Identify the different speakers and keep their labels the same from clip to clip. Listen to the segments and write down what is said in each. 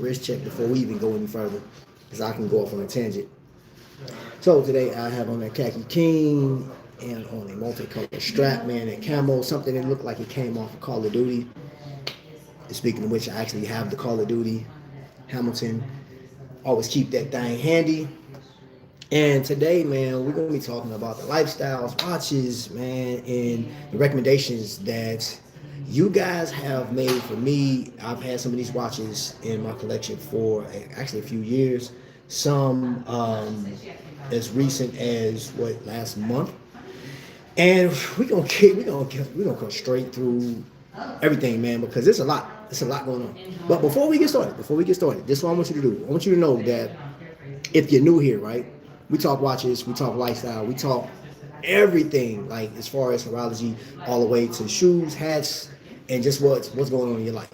Speaker 1: wrist check before we even go any further, because I can go off on a tangent. So today I have on a khaki king and on a multicolored strap, man, and camo, something that looked like it came off of Call of Duty. Speaking of which, I actually have the Call of Duty Hamilton. Always keep that thing handy. And today, man, we're gonna be talking about the lifestyles, watches, man, and the recommendations that you guys have made for me. I've had some of these watches in my collection for actually a few years. Some as recent as last month. And we're gonna go straight through everything, man, because it's a lot. It's a lot going on. But before we get started, this is what I want you to do. I want you to know that if you're new here, right? We talk watches, we talk lifestyle, we talk everything, like as far as horology, all the way to shoes, hats, and just what's going on in your life.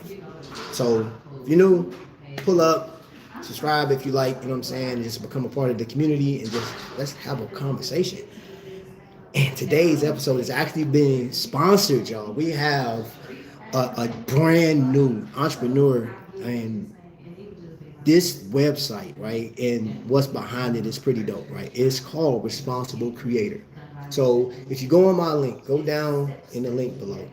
Speaker 1: So if you're new, pull up, subscribe if you like, you know what I'm saying, and just become a part of the community and just let's have a conversation. And today's episode is actually being sponsored, y'all. We have a brand new entrepreneur, and this website, right, and what's behind it is pretty dope, right? It's called Responsible Creator. So if you go on my link, go down in the link below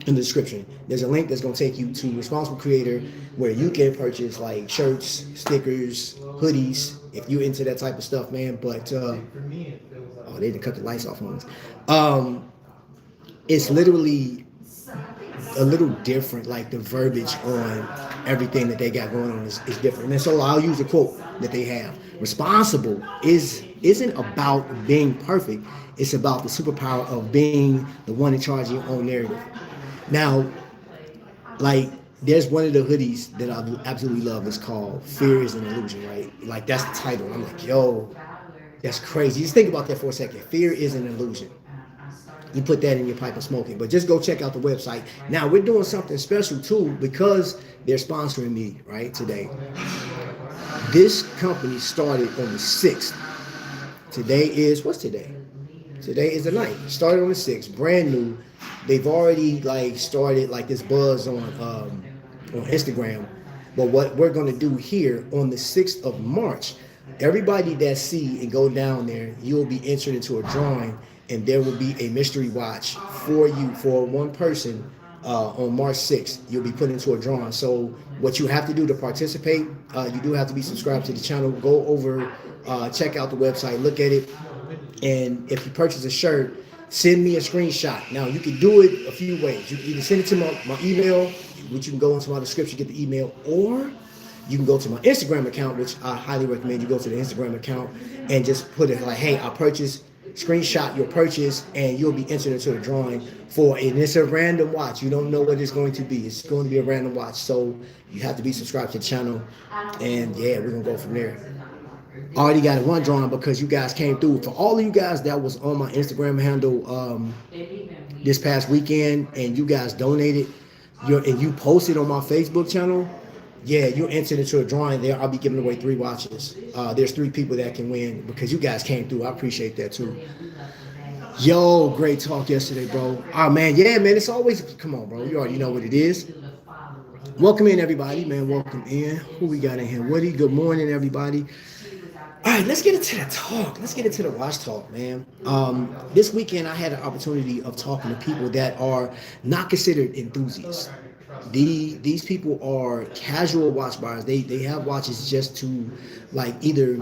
Speaker 1: in the description. There's a link that's going to take you to Responsible Creator, where you can purchase like shirts, stickers, hoodies, if you're into that type of stuff, man. But oh, they didn't cut the lights off on us. It's literally a little different, like the verbiage on everything that they got going on is different. And so I'll use a quote that they have. Responsible isn't about being perfect. It's about the superpower of being the one in charge of your own narrative. Now, like, there's one of the hoodies that I absolutely love. It's called Fear is an Illusion, right? Like, that's the title. I'm like, yo, that's crazy. Just think about that for a second. Fear is an illusion. You put that in your pipe and smoke it. But just go check out the website. Now, we're doing something special, too, because they're sponsoring me, right, today. This company started on the 6th. Today is, what's today? Today is the 9th. Started on the 6th, brand new. They've already, like, started, like, this buzz on Instagram. But what we're going to do here on the 6th of March, everybody that see and go down there, you'll be entered into a drawing, and there will be a mystery watch for you, for one person, on March 6th. You'll be put into a drawing. So what you have to do to participate, you do have to be subscribed to the channel. Go over, check out the website, look at it. And if you purchase a shirt, send me a screenshot. Now, you can do it a few ways. You can either send it to my email, which you can go into my description, get the email, or you can go to my Instagram account, which I highly recommend you go to the Instagram account and just put it like, hey, I purchased, screenshot your purchase, and you'll be entered into the drawing for it. And it's a random watch. You don't know what it's going to be. It's going to be a random watch. So you have to be subscribed to the channel. And yeah, we're going to go from there. Already got one drawing because you guys came through. For all of you guys that was on my Instagram handle this past weekend and you guys donated and you posted on my Facebook channel, yeah, you're entered into a drawing there. I'll be giving away 3 watches. There's 3 people that can win because you guys came through. I appreciate that too. Yo, great talk yesterday, bro. Oh, man, yeah, man, it's always, come on, bro. You already know what it is. Welcome in, everybody, man. Welcome in. Who we got in here? Woody, good morning, everybody. All right, let's get into the talk. Let's get into the watch talk, man. This weekend, I had an opportunity of talking to people that are not considered enthusiasts. These people are casual watch buyers. They have watches just to, like, either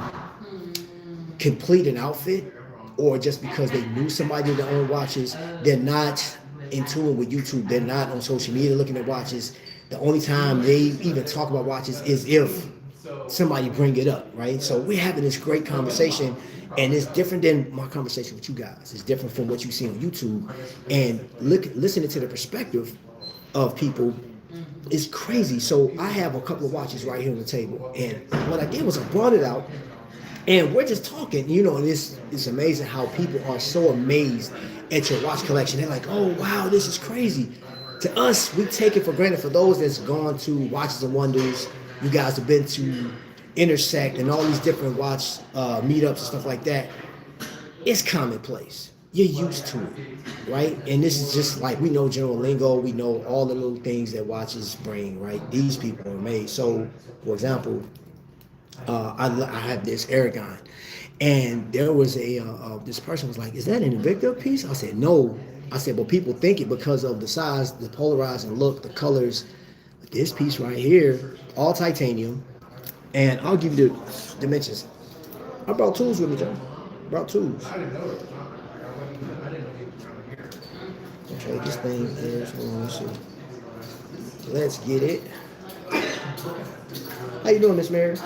Speaker 1: complete an outfit or just because they knew somebody that owned watches. They're not in tune with YouTube. They're not on social media looking at watches. The only time they even talk about watches is if somebody bring it up, right? So we're having this great conversation, and it's different than my conversation with you guys. It's different from what you see on YouTube, and listening to the perspective of people is crazy. So I have a couple of watches right here on the table, and what I did was I brought it out, and we're just talking, you know, and it's amazing how people are so amazed at your watch collection. They're like, oh, wow, this is crazy. To us, we take it for granted. For those that's gone to Watches and Wonders, you guys have been to Intersect and all these different watch meetups and stuff like that, it's commonplace. you're used to it, right? And this is just like we know general lingo, we know all the little things that watches bring, right? These people are made. So, for example, I had this Aragon, and there was this person was like, "Is that an Invicta piece?" I said, "No." I said, "But people think it because of the size, the polarizing look, the colors. This piece right here, all titanium, and I'll give you the dimensions. I brought tools with me, Joe. Brought tools. Okay, this thing is. Hold on, let's see. Let's get it. How you doing, Miss Mary?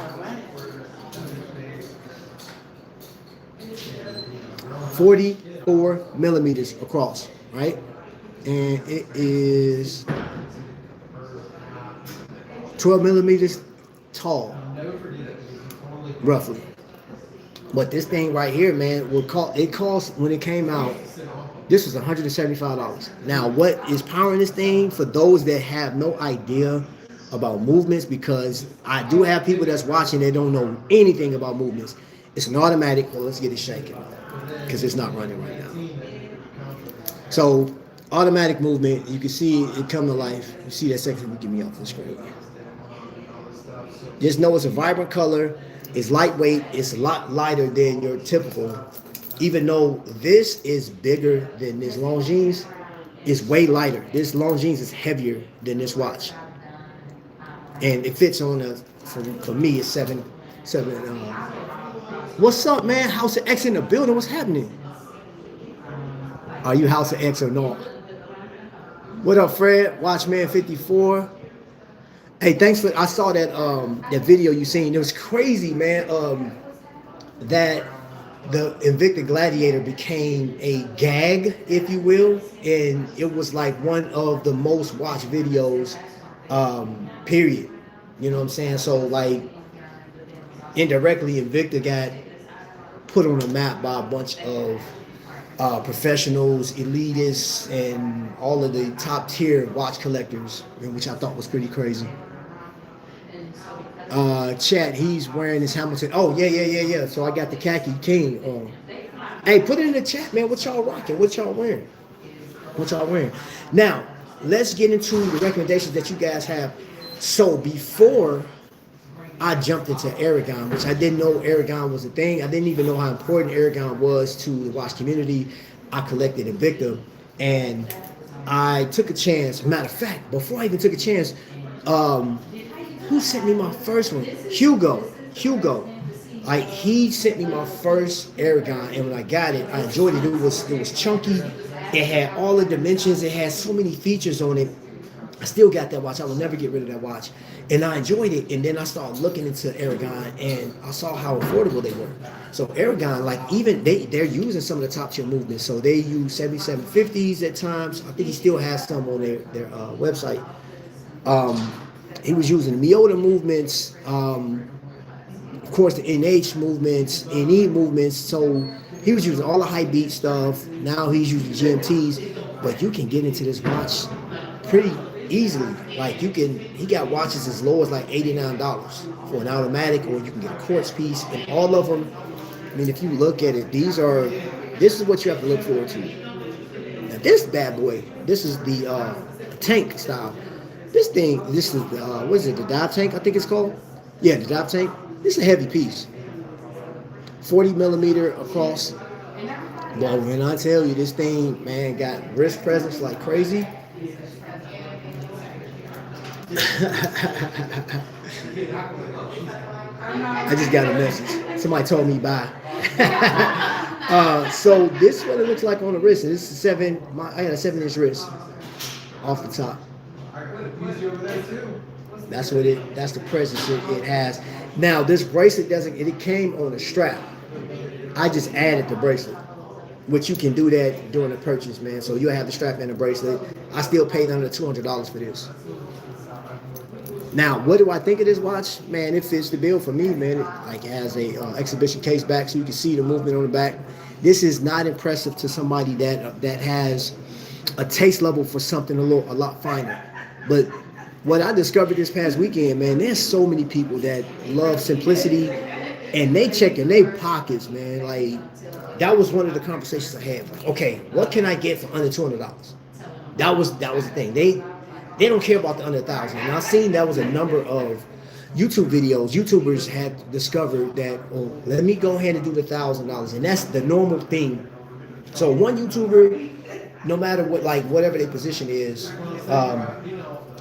Speaker 1: 44 millimeters across, right? And it is 12 millimeters tall, roughly. But this thing right here, man, it cost when it came out. This was $175. Now, what is powering this thing for those that have no idea about movements? Because I do have people that's watching that don't know anything about movements. It's an automatic. Well, let's get it shaking because it's not running right now. So, automatic movement. You can see it come to life. You see that second? You get me off the screen. Just know it's a vibrant color. It's lightweight. It's a lot lighter than your typical. Even though this is bigger than this Longines, it's way lighter. This Longines is heavier than this watch, and it fits on a. For me, it's seven. What's up, man? House of X in the building. What's happening? Are you House of X or not? What up, Fred? Watchman 54. Hey, thanks for. I saw that video you seen. It was crazy, man. That the Invicta Gladiator became a gag, if you will, and it was like one of the most watched videos, period. You know what I'm saying? So like indirectly, Invicta got put on the map by a bunch of professionals, elitists, and all of the top tier watch collectors, which I thought was pretty crazy. Chat, he's wearing his Hamilton. Oh, yeah. So I got the khaki king. Hey, put it in the chat, man. What y'all rocking? What y'all wearing? Now, let's get into the recommendations that you guys have. So before I jumped into Aragon, which I didn't know Aragon was a thing. I didn't even know how important Aragon was to the watch community. I collected Invicta, and I took a chance. Matter of fact, before I even took a chance, who sent me my first one? Hugo. Like he sent me my first Aragon, and when I got it, I enjoyed it. It was chunky. It had all the dimensions. It had so many features on it. I still got that watch. I will never get rid of that watch. And I enjoyed it. And then I started looking into Aragon, and I saw how affordable they were. So Aragon, like even they're using some of the top tier movements. So they use 7750s at times. I think he still has some on their website. He was using the Miota movements, of course the NH movements, NE movements. So he was using all the high beat stuff. Now he's using GMTs, but you can get into this watch pretty easily. Like he got watches as low as like $89 for an automatic, or you can get a quartz piece, and all of them. I mean, if you look at it, this is what you have to look forward to. Now this bad boy, this is the tank style. This is what is it, the dive tank, I think it's called? Yeah, the dive tank. This is a heavy piece. 40 millimeter across. But when I tell you this thing, man, got wrist presence like crazy. I just got a message. Somebody told me bye. So this is what it looks like on the wrist. This is I got a 7-inch wrist off the top. That's the presence it has. Now this bracelet it came on a strap. I just added the bracelet, which you can do that during the purchase, man. So you'll have the strap and the bracelet. I still paid under $200 for this. Now, what do I think of this watch? Man, it fits the bill for me, man. It has a exhibition case back, so you can see the movement on the back. This is not impressive to somebody that has a taste level for something a lot finer. But what I discovered this past weekend, man, there's so many people that love simplicity, and they checking their pockets, man. Like that was one of the conversations I had. Like, okay, what can I get for under $200? That was the thing. They don't care about the under 1,000. And I've seen that was a number of YouTube videos. YouTubers had discovered that, oh, let me go ahead and do the $1,000, and that's the normal thing. So one YouTuber, no matter what, like whatever their position is,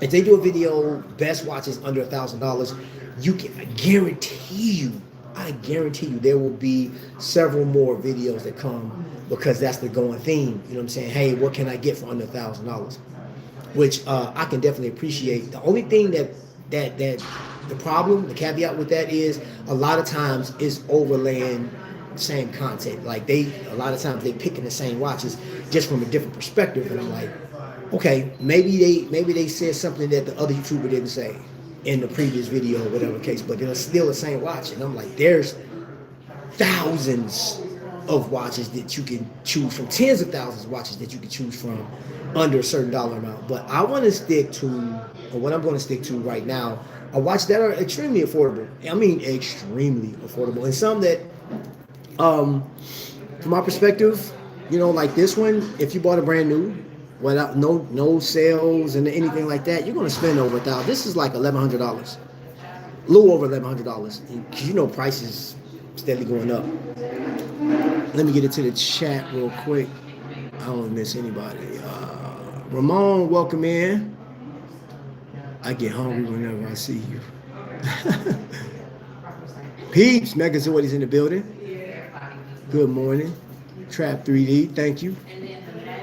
Speaker 1: if they do a video best watches under $1,000, you can I guarantee you there will be several more videos that come because that's the going theme. You know what I'm saying? Hey, what can I get for under $1,000? Which I can definitely appreciate. The only thing that the problem, the caveat with that is a lot of times is overlaying same content. Like a lot of times they picking the same watches just from a different perspective, and I'm like, okay, maybe they said something that the other YouTuber didn't say in the previous video or whatever case, but it's still the same watch. And I'm like, there's thousands of watches that you can choose from, tens of thousands of watches that you can choose from under a certain dollar amount. But I want to stick to, or what I'm going to stick to right now, are watches that are extremely affordable. I mean, extremely affordable, and some that, from my perspective, you know, like this one, if you bought a brand new, without no sales and anything like that, you're gonna spend over $1,000. This is like $1,100, a little over $1,100, because you know prices steadily going up. Let me get into the chat real quick. I don't want to miss anybody. Ramon, welcome in. I get hungry whenever I see you. Peeps, Megazord in the building. Good morning. Trap 3D, thank you.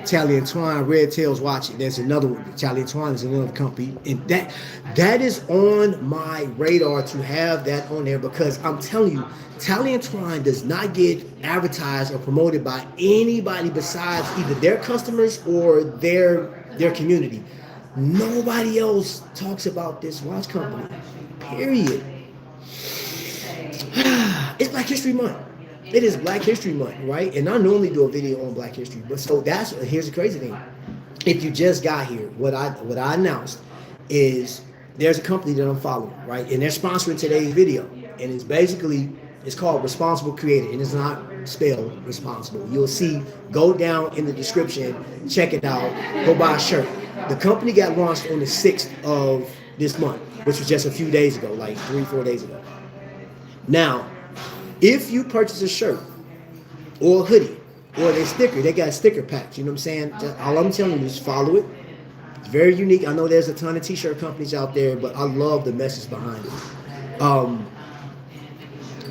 Speaker 1: Tally & Twine, Red Tails watching. There's another one. Tally & Twine is another company. And that is on my radar to have that on there, because I'm telling you, Tally & Twine does not get advertised or promoted by anybody besides either their customers or their community. Nobody else talks about this watch company. Period. It's Black History Month. It is Black History Month, right? And I normally do a video on Black History, but so here's the crazy thing. If you just got here, what I announced is there's a company that I'm following, right? And they're sponsoring today's video. And it's called Responsible Creator, and it's not spelled responsible. You'll see, go down in the description, check it out, go buy a shirt. The company got launched on the 6th of this month, which was just a few days ago, like 3-4 days ago. Now, if you purchase a shirt or a hoodie or their sticker, they got sticker packs, you know what I'm saying? All I'm telling you is follow it. It's very unique. I know there's a ton of t-shirt companies out there, but I love the message behind it.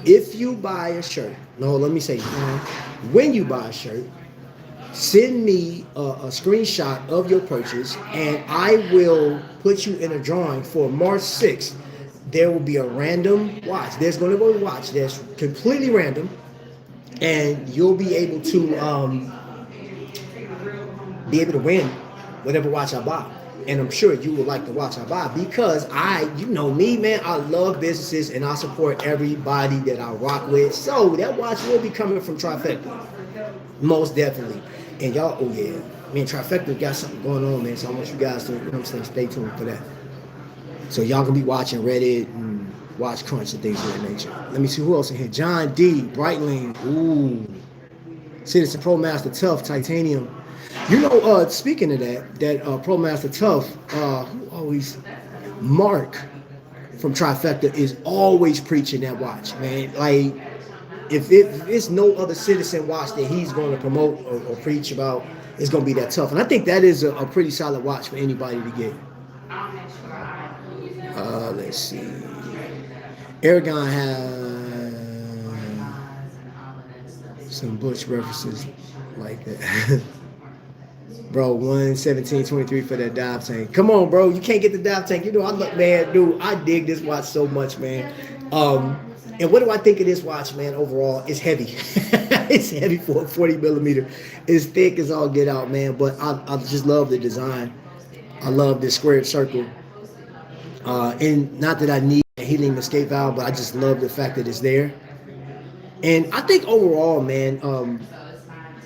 Speaker 1: If you buy a shirt, when you buy a shirt, send me a screenshot of your purchase, and I will put you in a drawing for March 6th. There will be a random watch. There's going to be a watch that's completely random, and you'll be able to win whatever watch I buy. And I'm sure you will like the watch I buy, because you know me, man, I love businesses and I support everybody that I rock with. So that watch will be coming from Trifecta, most definitely. And y'all, oh yeah, man, Trifecta got something going on, man. So I want you guys to, you know what I'm saying, stay tuned for that. So y'all can be watching Reddit and watch Crunch and things of that nature. Let me see who else in here. John D, Breitling, ooh, Citizen ProMaster Tough, Titanium. You know, speaking of that ProMaster Tough, who always, Mark from Trifecta is always preaching that watch, man. Like, if it's no other Citizen watch that he's going to promote or preach about, it's going to be that Tough. And I think that is a pretty solid watch for anybody to get. Let's see. Aragon has some Bush references like that. Bro, 117.23 for that dive tank. Come on, bro. You can't get the dive tank. You know, I dig this watch so much, man. And what do I think of this watch, man? Overall, it's heavy. It's heavy for a 40 millimeter. It's thick as all get out, man. But I just love the design. I love this squared circle. And not that I need a helium escape valve, but I just love the fact that it's there. And I think overall, man,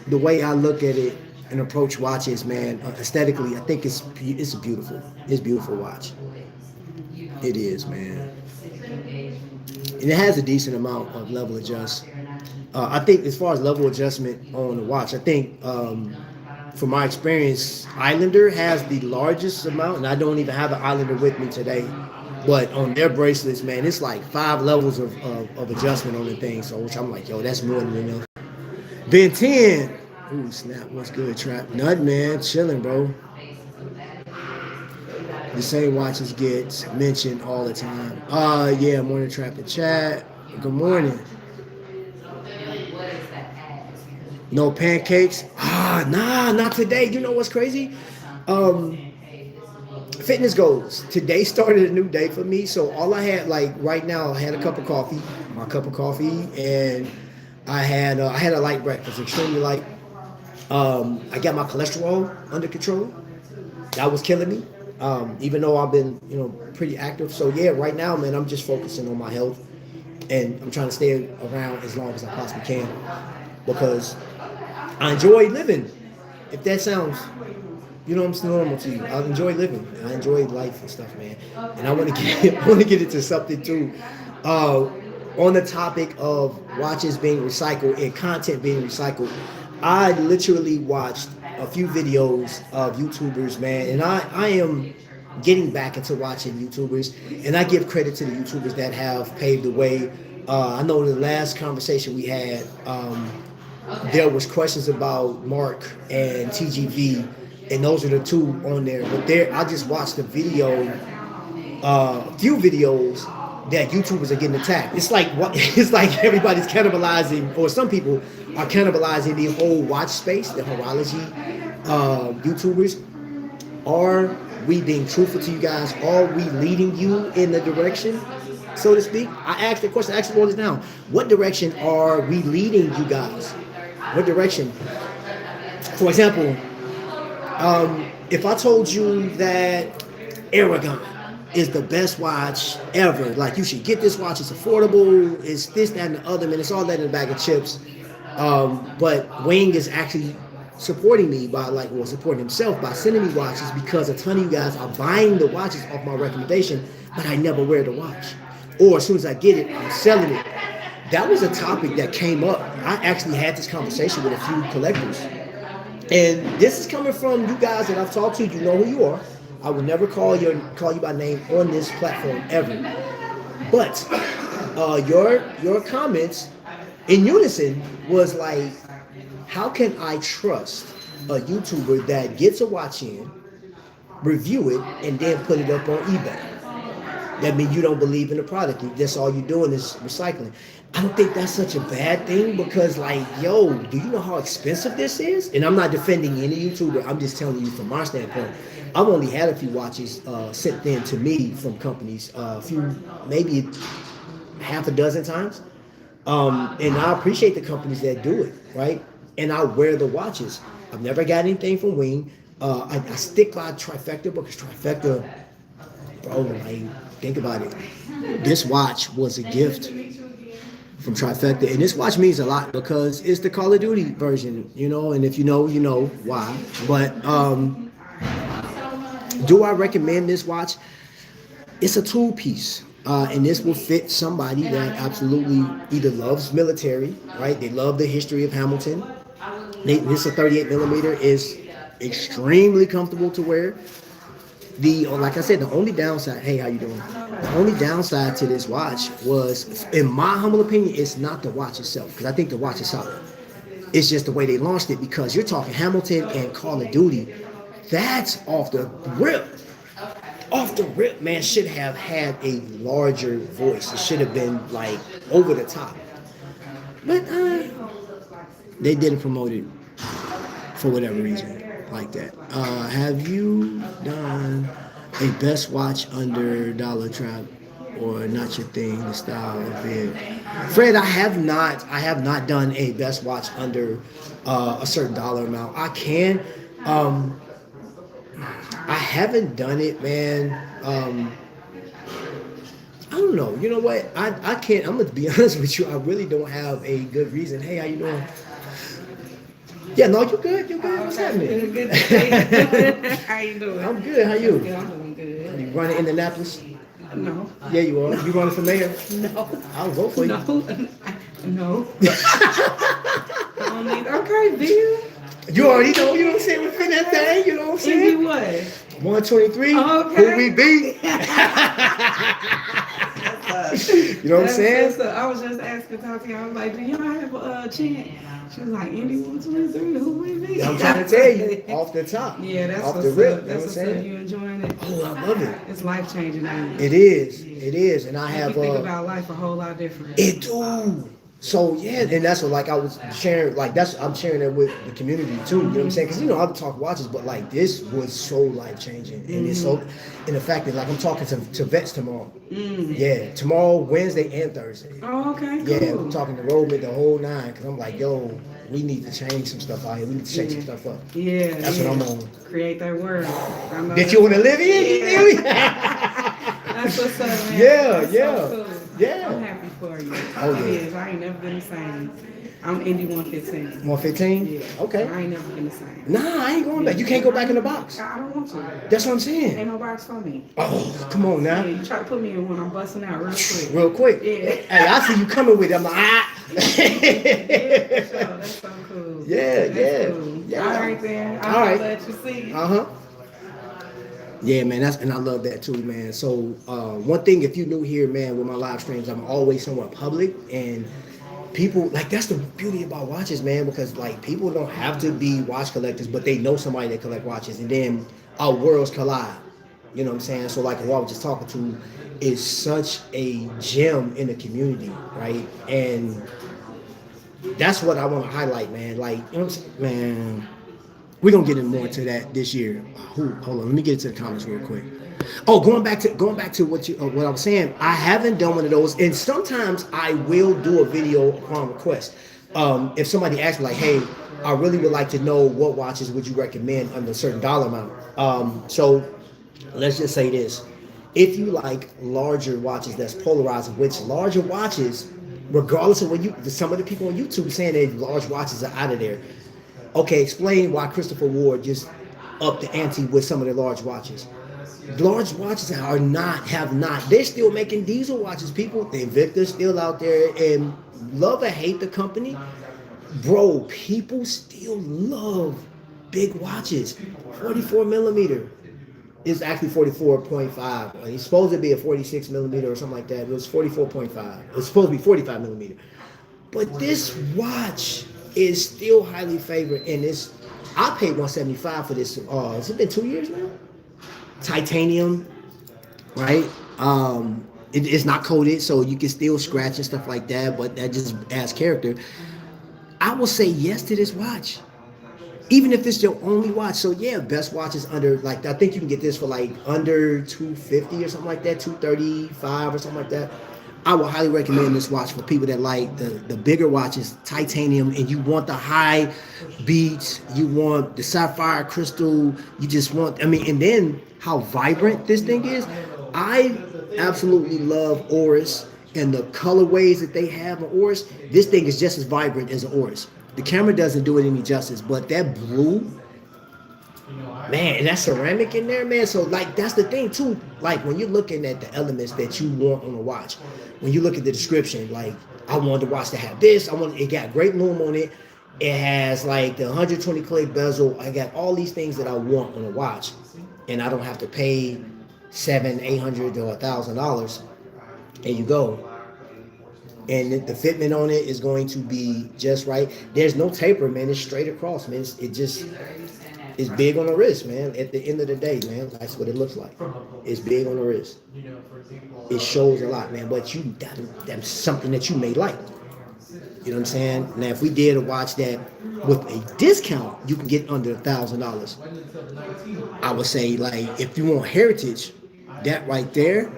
Speaker 1: the way I look at it and approach watches, man, aesthetically, I think it's a beautiful watch. It is, man. and it has a decent amount of level adjust. I think as far as level adjustment on the watch, I think from my experience, Islander has the largest amount, and I don't even have an Islander with me today. But on their bracelets, man, it's like 5 levels of adjustment on the thing. So which I'm like, yo, that's more than enough. Ben 10. Ooh, snap. What's good, Trap? Nut, man. Chilling, bro. The same watches get mentioned all the time. Yeah, morning Trap and chat. Good morning. No pancakes? Nah, not today. You know what's crazy? Fitness goals. Today started a new day for me. So all I had, like right now, I had a cup of coffee, my cup of coffee, and I had a light breakfast, extremely light. I got my cholesterol under control. That was killing me. Even though I've been, pretty active. So yeah, right now, man, I'm just focusing on my health, and I'm trying to stay around as long as I possibly can because I enjoy living. If that sounds, normal to you, I enjoy living. I enjoy life and stuff, man. And I want to get into something too. On the topic of watches being recycled and content being recycled, I literally watched a few videos of YouTubers, man, and I am getting back into watching YouTubers, and I give credit to the YouTubers that have paved the way. I know the last conversation we had, there was questions about Mark and TGV, and those are the two on there. But I just watched a video, a few videos that YouTubers are getting attacked. It's like it's like everybody's cannibalizing, or some people are cannibalizing the whole watch space, the horology YouTubers. Are we being truthful to you guys? Are we leading you in the direction, so to speak? I asked the question. I actually wrote it down. What direction are we leading you guys? What direction? For example, if I told you that Aragon is the best watch ever, like you should get this watch, it's affordable, it's this, that, and the other, man, it's all that in a bag of chips. But Wing is actually supporting me supporting himself by sending me watches because a ton of you guys are buying the watches off my recommendation, but I never wear the watch. Or as soon as I get it, I'm selling it. That was a topic that came up. I actually had this conversation with a few collectors. And this is coming from you guys that I've talked to. You know who you are. I will never call you by name on this platform ever. But your comments in unison was like, how can I trust a YouTuber that gets a watch in, review it, and then put it up on eBay? That means you don't believe in the product. That's all you're doing is recycling. I don't think that's such a bad thing because, do you know how expensive this is? And I'm not defending any YouTuber. I'm just telling you from my standpoint. I've only had a few watches sent in to me from companies, a few, maybe half a dozen times. And I appreciate the companies that do it, right? And I wear the watches. I've never got anything from Wing. I stick by Trifecta because Trifecta, bro, think about it. This watch was a gift from Trifecta. And this watch means a lot because it's the Call of Duty version, and if you know why. But do I recommend this watch? It's a tool piece. And this will fit somebody that absolutely either loves military, right? They love the history of Hamilton. This 38 millimeter is extremely comfortable to wear. Like I said, the only downside, hey, how you doing? The only downside to this watch was, in my humble opinion, it's not the watch itself, because I think the watch is solid. It's just the way they launched it, because you're talking Hamilton and Call of Duty. That's off the rip. Off the rip, man, should have had a larger voice. It should have been over the top. But they didn't promote it for whatever reason like that. Have you done a best watch under dollar trap or not your thing, the style of it? Fred, I have not done a best watch under a certain dollar amount. I can. I haven't done it, man. I don't know. You know what? I can't. I'm going to be honest with you. I really don't have a good reason. Hey, how you doing? Yeah, no, you good. You good. What's happening?
Speaker 2: Good. How you doing?
Speaker 1: I'm good. How you?
Speaker 2: I'm doing good.
Speaker 1: You running Indianapolis?
Speaker 2: No.
Speaker 1: Yeah, you are. You running for mayor?
Speaker 2: No.
Speaker 1: I'll vote for you.
Speaker 2: No. I don't need. Okay, Bill.
Speaker 1: You already know, you know what I'm saying? Within that thing, you know what I'm saying?
Speaker 2: Indy what?
Speaker 1: 123.
Speaker 2: Okay.
Speaker 1: Who we be? You know what I'm saying?
Speaker 2: I was just asking Tati, I was like, do y'all have a chant? She was like, Indy 123, who we be?
Speaker 1: I'm trying to tell you, off the top.
Speaker 2: Yeah, that's
Speaker 1: off
Speaker 2: what's
Speaker 1: the rip.
Speaker 2: up. That's what's up. You enjoying it?
Speaker 1: Oh, I love it.
Speaker 2: It's life changing, ain't
Speaker 1: It is. It is. And I
Speaker 2: Make
Speaker 1: have
Speaker 2: you think about life a whole lot different.
Speaker 1: it do. So yeah, and that's what like I was sharing, like I'm sharing it with the community too. You know what I'm saying? Because I talk watches, but like this was so life changing, and it's so, in the fact that like I'm talking to vets tomorrow. Yeah, tomorrow, Wednesday and Thursday.
Speaker 2: Oh, okay.
Speaker 1: Yeah,
Speaker 2: Cool.
Speaker 1: I'm talking to Roman the whole nine because I'm like, yo, we need to change some stuff out here. We need to shake some stuff up.
Speaker 2: Yeah,
Speaker 1: that's what I'm on.
Speaker 2: Create that word.
Speaker 1: That you want to live in?
Speaker 2: Yeah. That's what's up, man.
Speaker 1: Yeah,
Speaker 2: That's
Speaker 1: yeah.
Speaker 2: So cool.
Speaker 1: Yeah.
Speaker 2: I'm happy for you.
Speaker 1: Oh, yeah.
Speaker 2: It is. I ain't never been the same. I'm Indy 115.
Speaker 1: 115?
Speaker 2: Yeah.
Speaker 1: Okay.
Speaker 2: I ain't never been the same.
Speaker 1: Nah, I ain't going back. You can't go back in the box.
Speaker 2: I don't want to.
Speaker 1: That's what I'm saying.
Speaker 2: Ain't no box for me.
Speaker 1: Oh, come on now.
Speaker 2: Yeah, you try to put me in one, I'm busting out real quick.
Speaker 1: Real quick.
Speaker 2: Yeah.
Speaker 1: Hey, I see you coming with it. I'm like,
Speaker 2: Yeah, for sure. That's so cool.
Speaker 1: Yeah,
Speaker 2: That's cool.
Speaker 1: yeah.
Speaker 2: All right, then.
Speaker 1: All right.
Speaker 2: Let you see.
Speaker 1: Yeah, man, and I love that too, man. So one thing, if you're new here, man, with my live streams, I'm always somewhat public, and people, like, that's the beauty about watches, man, because like people don't have to be watch collectors, but they know somebody that collect watches, and then our worlds collide. You know what I'm saying? So like who I was just talking to is such a gem in the community, right? And that's what I want to highlight, man. Like, you know what I'm saying? Man, we're gonna get in more into that this year. Hold on, let me get into the comments real quick. Oh, going back to what I was saying, I haven't done one of those, and sometimes I will do a video upon request. If somebody asks me like, hey, I really would like to know what watches would you recommend under a certain dollar amount. So let's just say this. If you like larger watches that's polarizing, which larger watches, regardless of what some of the people on YouTube saying that large watches are out of there. Okay, explain why Christopher Ward just upped the ante with some of the large watches. Large watches they're still making diesel watches. People, the Invicta's still out there, and love or hate the company, bro, people still love big watches. 44 millimeter is actually 44.5. It's supposed to be a 46 millimeter or something like that. It was 44.5. It's supposed to be 45 millimeter. But this watch is still highly favored, and I paid $175 for this. Has it been 2 years now? Titanium, right? It's not coated, so you can still scratch and stuff like that, but that just adds character. I will say yes to this watch, even if it's your only watch. So yeah, best watch is under, like, I think you can get this for like under $250 or something like that, $235 or something like that. I would highly recommend this watch for people that like the bigger watches, titanium, and you want the high beats, you want the sapphire crystal, you just want, and then how vibrant this thing is. I absolutely love Oris and the colorways that they have on Oris. This thing is just as vibrant as an Oris. The camera doesn't do it any justice, but that blue, man, and that ceramic in there, man. So like that's the thing too. Like when you're looking at the elements that you want on a watch, when you look at the description, like I want the watch to have this. It got great lume on it. It has like the 120 click bezel. I got all these things that I want on a watch, and I don't have to pay $700, $800 or $1,000. There you go. And the fitment on it is going to be just right. There's no taper, man. It's straight across, man. It's big on the wrist, man. At the end of the day, man, that's what it looks like. It's big on the wrist. It shows a lot, man. But that's something that you may like. You know what I'm saying? Now, if we did a watch that with a discount, you can get under $1,000. I would say, like, if you want heritage, that right there.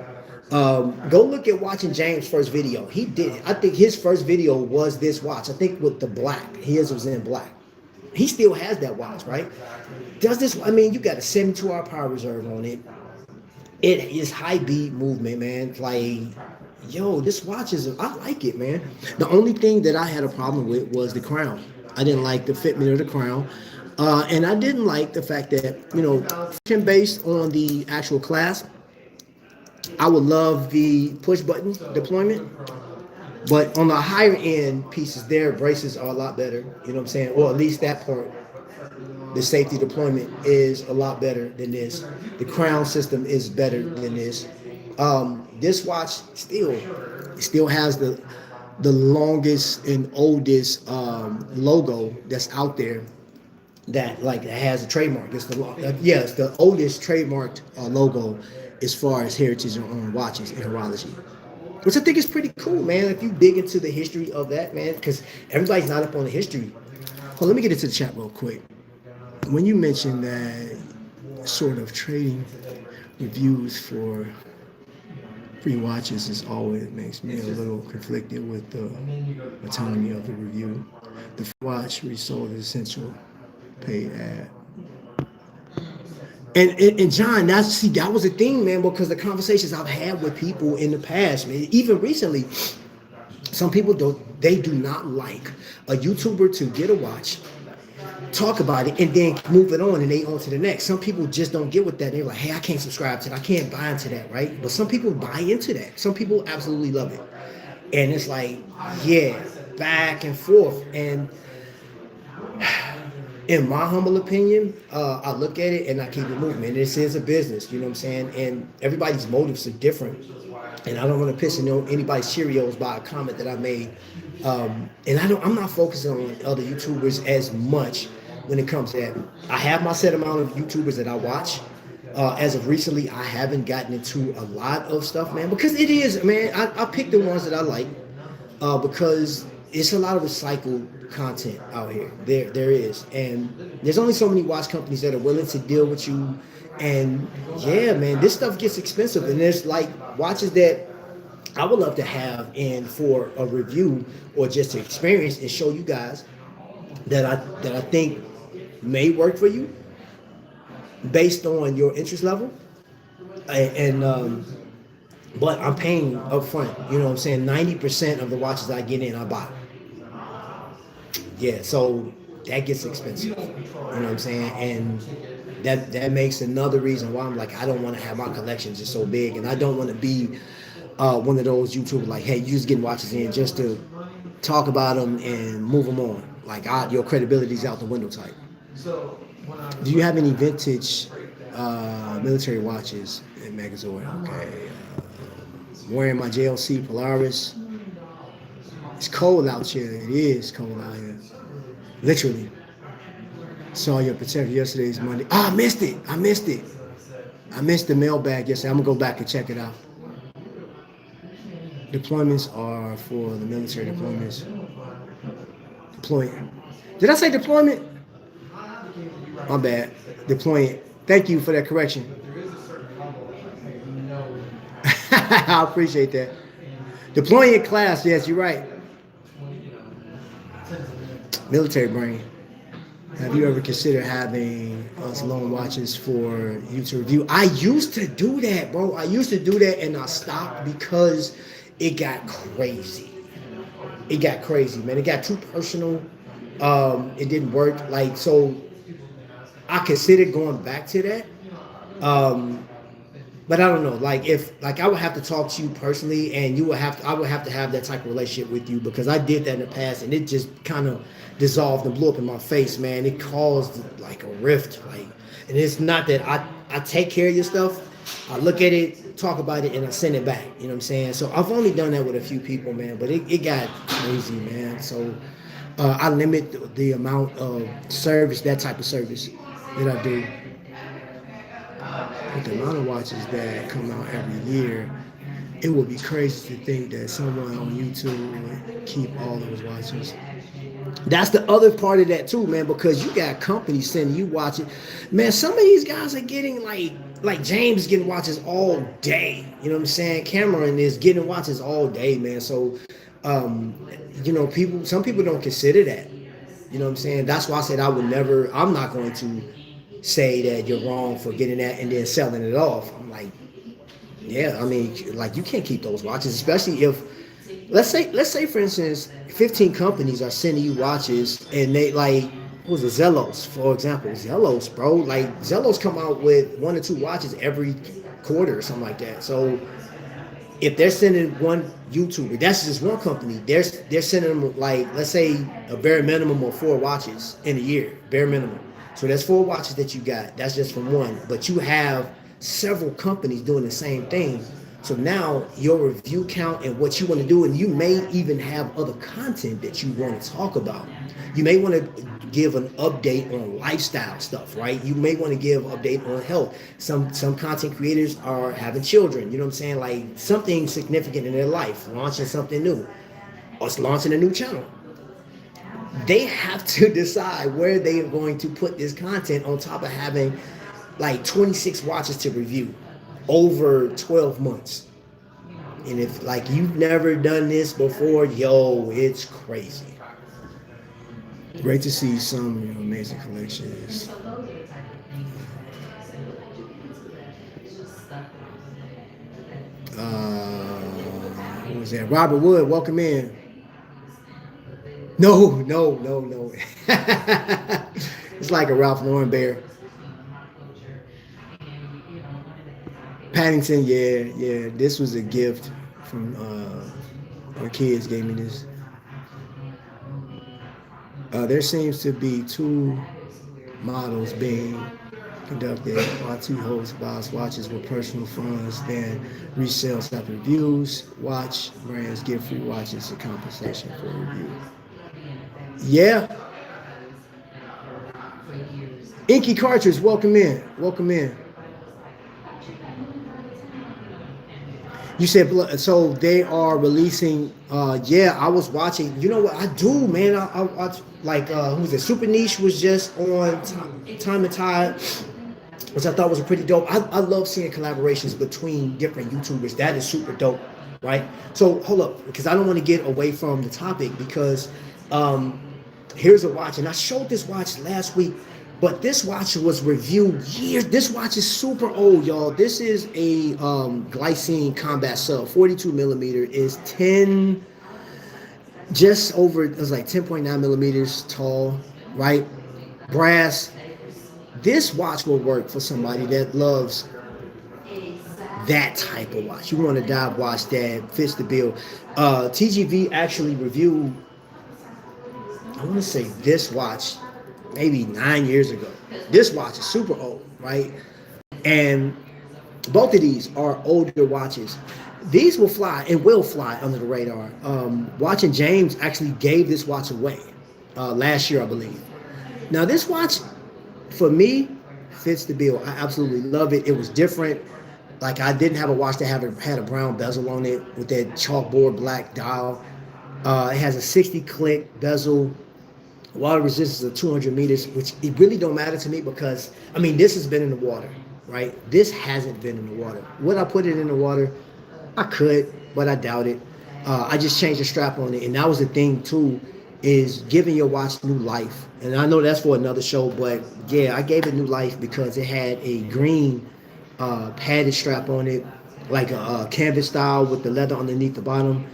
Speaker 1: Go look at watching James' first video. I think his first video was this watch. I think with the black. His was in black. He still has that watch, right? You got a 72-hour power reserve on it. It is high beat movement, man. Like, yo, this watch I like it, man. The only thing that I had a problem with was the crown. I didn't like the fitment of the crown. And I didn't like the fact that, based on the actual clasp, I would love the push button deployment, but on the higher end pieces, their braces are a lot better. You know what I'm saying? Or at least that part, the safety deployment is a lot better than this. The crown system is better than this. This watch still has the longest and oldest logo that's out there that like has a trademark. It's it's the oldest trademarked logo as far as heritage on watches and horology, which I think is pretty cool, man. If you dig into the history of that, man, because everybody's not up on the history. Well, let me get into the chat real quick. When you mentioned that sort of trading reviews for free watches is always makes me a little conflicted with the autonomy of the review. The watch resold is essential paid ad. And John, that was a thing, man, because the conversations I've had with people in the past, man, even recently, some people do not like a YouTuber to get a watch, talk about it, and then move it on and they on to the next. Some people just don't get with that. They're like, hey, I can't subscribe to that. I can't buy into that, right? But some people buy into that. Some people absolutely love it. And it's like, yeah, back and forth. And in my humble opinion, I look at it and I keep it moving. And this is a business, you know what I'm saying? And everybody's motives are different. And I don't want to piss on anybody's Cheerios by a comment that I made. And I'm not focusing on other YouTubers as much when it comes to that. I have my set amount of YouTubers that I watch. As of recently, I haven't gotten into a lot of stuff, man, because it is, man, I pick the ones that I like because it's a lot of recycled content out here. There is. And there's only so many watch companies that are willing to deal with you. And yeah, man, this stuff gets expensive. And there's like watches that I would love to have in for a review or just to experience and show you guys that I think may work for you based on your interest level. But I'm paying up front. You know what I'm saying? 90% of the watches I get in, I buy. Yeah, so that gets expensive. You know what I'm saying? And that makes another reason why I'm like, I don't want to have my collection just so big, and I don't want to be one of those YouTubers like, hey, you just getting watches in just to talk about them and move them on. Like, your credibility's out the window type. Do you have any vintage military watches in Megazord? Okay. Wearing my JLC Polaris. It's cold out here. It is cold out here. Literally. Saw your protector yesterday's Monday. Oh, I missed it. I missed the mailbag yesterday. I'm going to go back and check it out. Deployments are for the military deployments. Deployment. Did I say deployment? My bad. Deployment. Thank you for that correction. I appreciate that. Deploying in class, yes, you're right. Military brain. Have you ever considered having us loan watches for you to review? I used to do that, bro. I used to do that and I stopped because it got crazy. It got crazy, man. It got too personal. It didn't work. Like, so I considered going back to that. But I don't know, like I would have to talk to you personally, and I would have to have that type of relationship with you, because I did that in the past, and it just kind of dissolved and blew up in my face, man. It caused like a rift, like, and it's not that I take care of your stuff. I look at it, talk about it, and I send it back. You know what I'm saying? So I've only done that with a few people, man, but it got crazy, man. So I limit the amount of service, that type of service that I do. With the amount of watches that come out every year, it would be crazy to think that someone on YouTube would keep all those watches. That's the other part of that too, man, because you got companies sending you watches. Man, some of these guys are getting like James getting watches all day. You know what I'm saying? Cameron is getting watches all day, man. So, some people don't consider that. You know what I'm saying? That's why I said I'm not going to say that you're wrong for getting that and then selling it off. I'm like, yeah, I mean, like, you can't keep those watches, especially if, let's say for instance, 15 companies are sending you watches, and they like, what was it, Zellos, for example. Zellos, bro, like Zellos come out with 1 or 2 watches every quarter or something like that. So if they're sending one YouTuber, that's just one company. They're sending them like, let's say, a bare minimum of 4 watches in a year, bare minimum. So that's 4 watches that you got. That's just from one, but you have several companies doing the same thing. So now your review count and what you want to do, and you may even have other content that you want to talk about. You may want to give an update on lifestyle stuff, right? You may want to give update on health. Some content creators are having children, you know what I'm saying? Like something significant in their life, launching something new, or launching a new channel. They have to decide where they are going to put this content on top of having like 26 watches to review over 12 months. And if like you've never done this before, yo, it's crazy. Great to see some of your amazing collections. Who was that? Robert Wood, welcome in. No. It's like a Ralph Lauren bear. Paddington, yeah. This was a gift from our kids gave me this. There seems to be 2 models being conducted by 2 hosts buys watches with personal funds, then resells after reviews. Watch brands give free watches as compensation for review. Yeah. Inky Cartridge, welcome in. You said so they are releasing. Yeah, I was watching. You know what I do, man? I watch like who's it? Super Niche was just on Time and Tide, which I thought was a pretty dope. I love seeing collaborations between different YouTubers. That is super dope, right? So hold up, because I don't want to get away from the topic because here's a watch, and I showed this watch last week. But this watch was reviewed years. This watch is super old, y'all. This is a Glycine Combat Sub, 42 millimeter. Is 10, just over. It was like 10.9 millimeters tall, right? Brass. This watch will work for somebody that loves that type of watch. You want a dive watch that fits the bill. TGV actually reviewed, I want to say, this watch maybe 9 years ago. This watch is super old, right? And both of these are older watches. These will fly and will fly under the radar. Watch and James actually gave this watch away last year, I believe. Now this watch, for me, fits the bill. I absolutely love it. It was different. Like I didn't have a watch that had a brown bezel on it with that chalkboard black dial. It has a 60 click bezel. Water resistance of 200 meters, which it really don't matter to me because, I mean, this has been in the water, right? This hasn't been in the water. Would I put it in the water? I could, but I doubt it. I just changed the strap on it. And that was the thing, too, is giving your watch new life. And I know that's for another show, but, yeah, I gave it new life because it had a green padded strap on it, like a canvas style with the leather underneath the bottom.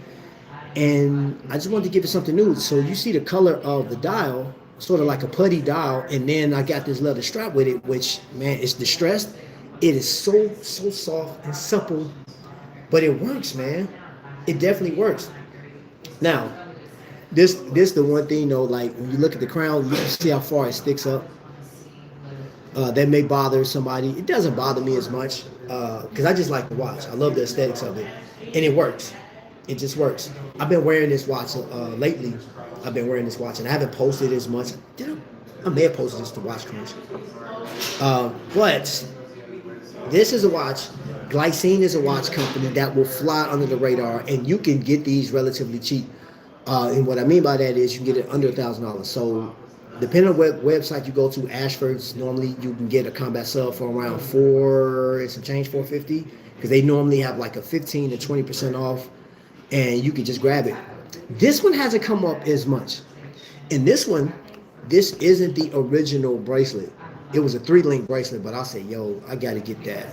Speaker 1: And I just wanted to give it something new. So you see the color of the dial, sort of like a putty dial, and then I got this leather strap with it, which, man, it's distressed. It is so soft and supple, but it works, man. It definitely works. Now, this the one thing though, like when you look at the crown, you can see how far it sticks up. That may bother somebody. It doesn't bother me as much because I just like the watch. I love the aesthetics of it, and it works. It just works. I've been wearing this watch lately. I've been wearing this watch, and I haven't posted as much. I may have posted this to Watch Crunch. But this is a watch. Glycine is a watch company that will fly under the radar, and you can get these relatively cheap. And what I mean by that is you can get it under $1,000. So depending on what website you go to, Ashford's, normally you can get a Combat Sub for around $450, because they normally have like a 15 to 20% off. And you can just grab it. This one hasn't come up as much. And this one, this isn't the original bracelet. It was a 3-link bracelet, but I'll say, yo, I got to get that.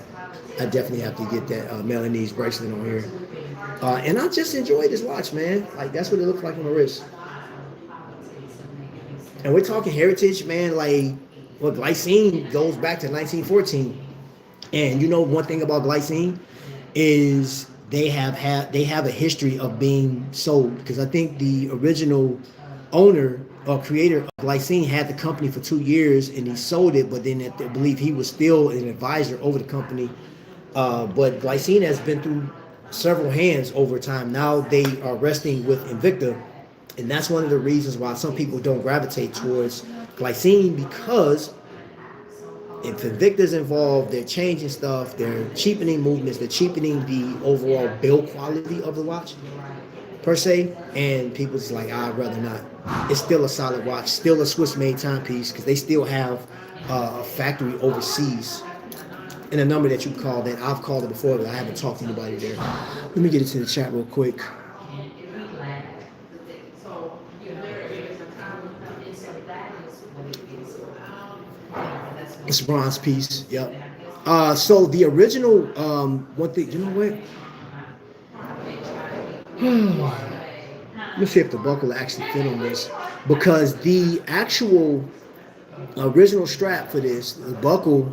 Speaker 1: I definitely have to get that Melanese bracelet on here. And I just enjoy this watch, man. Like, that's what it looks like on the wrist. And we're talking heritage, man. Like, well, Glycine goes back to 1914. And you know, one thing about glycine is they have a history of being sold, because I think the original owner or creator of glycine had the company for 2 years and he sold it, but then I believe he was still an advisor over the company. But glycine has been through several hands over time. Now they are resting with Invicta, and that's one of the reasons why some people don't gravitate towards glycine, because if Invicta's involved, they're changing stuff, they're cheapening movements, they're cheapening the overall build quality of the watch per se, and people's like, I'd rather not. It's still a solid watch, still a Swiss-made timepiece, because they still have a factory overseas, and a number that you called that I've called it before, but I haven't talked to anybody there. Let me get into the chat real quick. It's a bronze piece. Yep. So the original one thing, you know what? Let me see if the buckle actually fit on this, because the actual original strap for this, the buckle,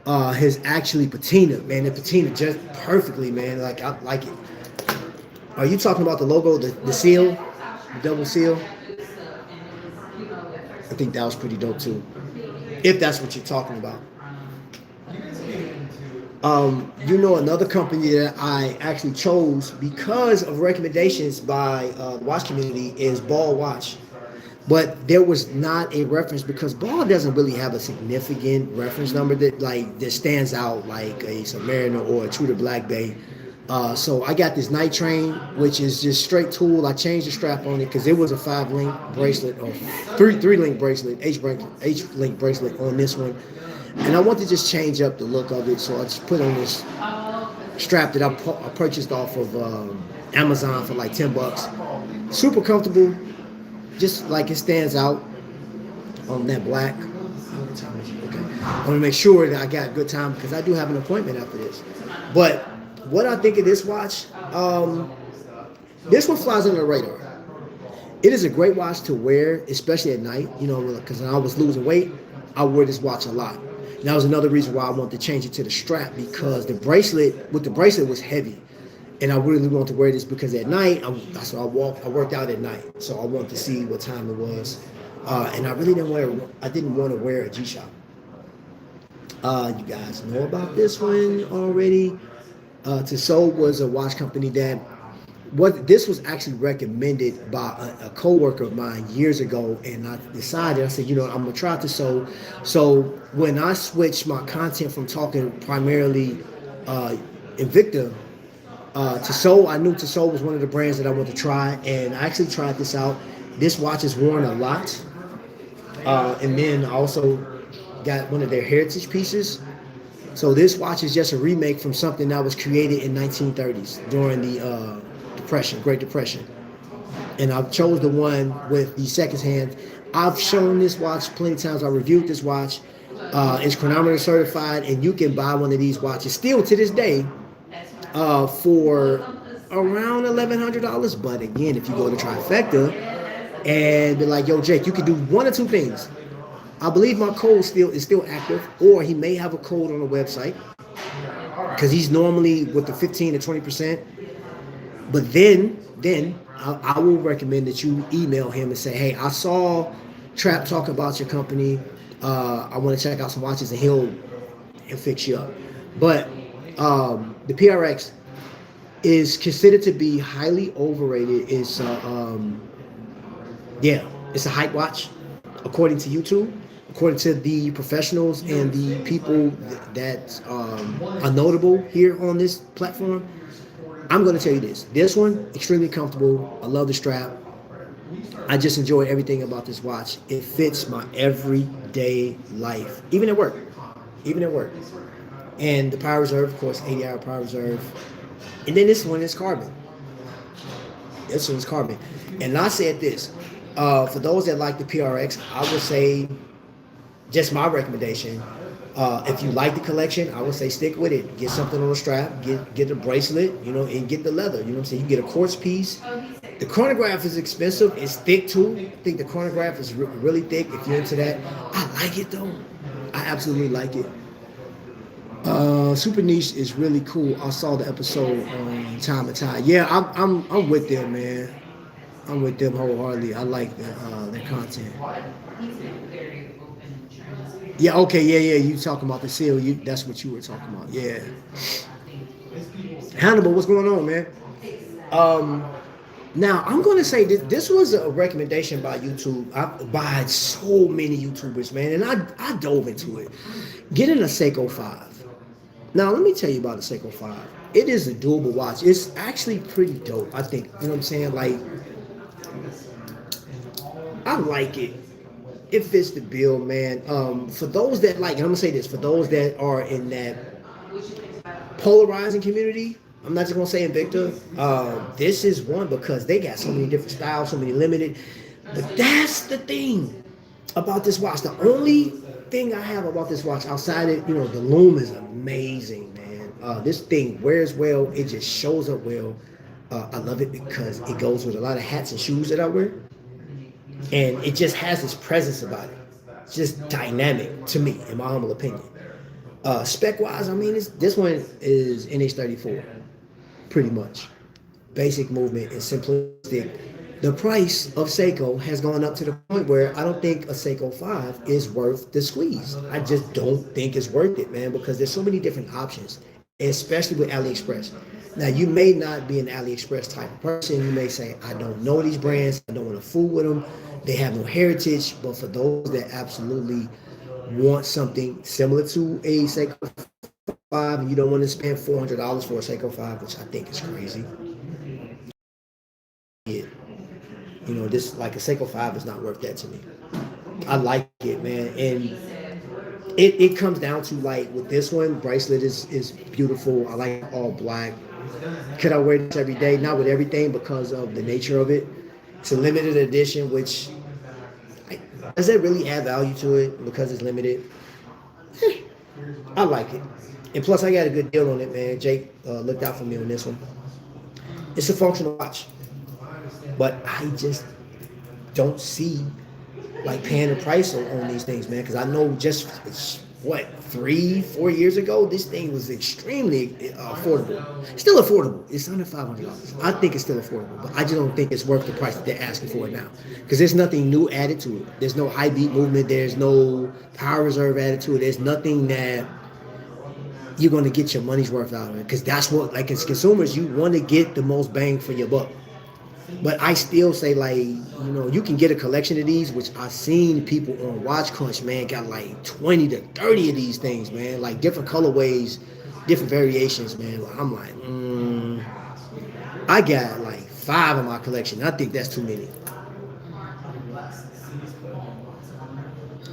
Speaker 1: has actually patinaed, man. It patinaed just perfectly, man. Like, I like it. Are you talking about the logo, the seal, the double seal? I think that was pretty dope too, if that's what you're talking about. You know, another company that I actually chose because of recommendations by the watch community is Ball Watch. But there was not a reference, because Ball doesn't really have a significant reference number that stands out like a Submariner or a Tudor Black Bay. So I got this Night Train, which is just straight tool. I changed the strap on it because it was a 5-link bracelet or three-link bracelet, H-link bracelet on this one. And I wanted to just change up the look of it, so I just put on this strap that I purchased off of Amazon for like $10. Super comfortable, just like it stands out on that black. Okay. I want to make sure that I got good time, because I do have an appointment after this. But what I think of this watch, this one flies under the radar. It is a great watch to wear, especially at night, you know, because when I was losing weight, I wore this watch a lot. And that was another reason why I wanted to change it to the strap, because the bracelet was heavy. And I really wanted to wear this because at night, I worked out at night. So I wanted to see what time it was. And I really didn't want to wear a G-Shock. You guys know about this one already. Tissot was a watch company that this was actually recommended by a co-worker of mine years ago, and I said, you know, I'm gonna try Tissot. So when I switched my content from talking primarily Invicta, Tissot, I knew Tissot was one of the brands that I wanted to try, and I actually tried this out. This watch is worn a lot, and then I also got one of their heritage pieces. So this watch is just a remake from something that was created in 1930s during the Great Depression. And I chose the one with the seconds hand. I've shown this watch plenty of times. I reviewed this watch. It's chronometer certified, and you can buy one of these watches still to this day for around $1,100. But again, if you go to Trifecta and be like, yo, Jake, you can do one or two things. I believe my code is still active, or he may have a code on the website, because he's normally with the 15 to 20%. But then I will recommend that you email him and say, hey, I saw Trap talk about your company. I want to check out some watches, and he'll fix you up. But the PRX is considered to be highly overrated. It's it's a hype watch, according to YouTube. According to the professionals and the people that are notable here on this platform, I'm going to tell you this. This one, extremely comfortable. I love the strap. I just enjoy everything about this watch. It fits my everyday life, even at work. And the power reserve, of course, 80-hour power reserve. And then this one is carbon. And I said this. For those that like the PRX, I would say, just my recommendation, if you like the collection, I would say stick with it. Get something on the strap, get a bracelet, you know, and get the leather. You know what I'm saying? You get a quartz piece. The chronograph is expensive. It's thick too. I think the chronograph is really thick if you're into that. I like it though. I absolutely like it. Super Niche is really cool. I saw the episode on Time and Tide. Yeah, I'm with them, man. I'm with them wholeheartedly. I like their content. Yeah, okay, yeah, yeah. You talking about the seal? That's what you were talking about. Yeah, Hannibal, what's going on, man? Um, Now I'm gonna say this was a recommendation by YouTube, by so many YouTubers, man, and I dove into it. Getting a Seiko 5. Now let me tell you about the Seiko 5. It is a doable watch. It's actually pretty dope. I think you know what I'm saying. Like I like it. It fits the bill, man. For those that like, and I'm gonna say this, for those that are in that polarizing community, I'm not just gonna say Invicta. This is one because they got so many different styles, so many limited. But that's the thing about this watch. The only thing I have about this watch outside it, the loom is amazing, man. This thing wears well. It just shows up well. I love it because it goes with a lot of hats and shoes that I wear, and it just has this presence about it. It's just dynamic to me, in my humble opinion. Spec wise, I mean, this one is NH34, pretty much. Basic movement is simplistic. The price of Seiko has gone up to the point where I don't think a Seiko 5 is worth the squeeze. I just don't think it's worth it, man, because there's so many different options, especially with AliExpress. Now, you may not be an AliExpress type of person. You may say, I don't know these brands. I don't want to fool with them. They have no heritage. But for those that absolutely want something similar to a Seiko 5 and you don't want to spend $400 for a Seiko 5, which I think is crazy. It, this like a Seiko 5 is not worth that to me. I like it, man. And it comes down to like with this one, bracelet is beautiful. I like all black. Could I wear this every day? Not with everything because of the nature of it. It's a limited edition, which does that really add value to it because it's limited? I like it. And plus, I got a good deal on it, man. Jake looked out for me on this one. It's a functional watch, but I just don't see like paying the price on these things, man. Because I know just what 3-4 years ago, this thing was extremely affordable. Still affordable. It's under $500. I think it's still affordable, but I just don't think it's worth the price that they're asking for it now. Because there's nothing new added to it. There's no high beat movement. There's no power reserve added to it. There's nothing that you're going to get your money's worth out of it. Because that's what, like, as consumers, you want to get the most bang for your buck. But I still say, like, you can get a collection of these, which I've seen people on Watch Crunch, man, got like 20 to 30 of these things, man. Like different colorways, different variations, man. I'm like, I got like 5 in my collection. I think that's too many.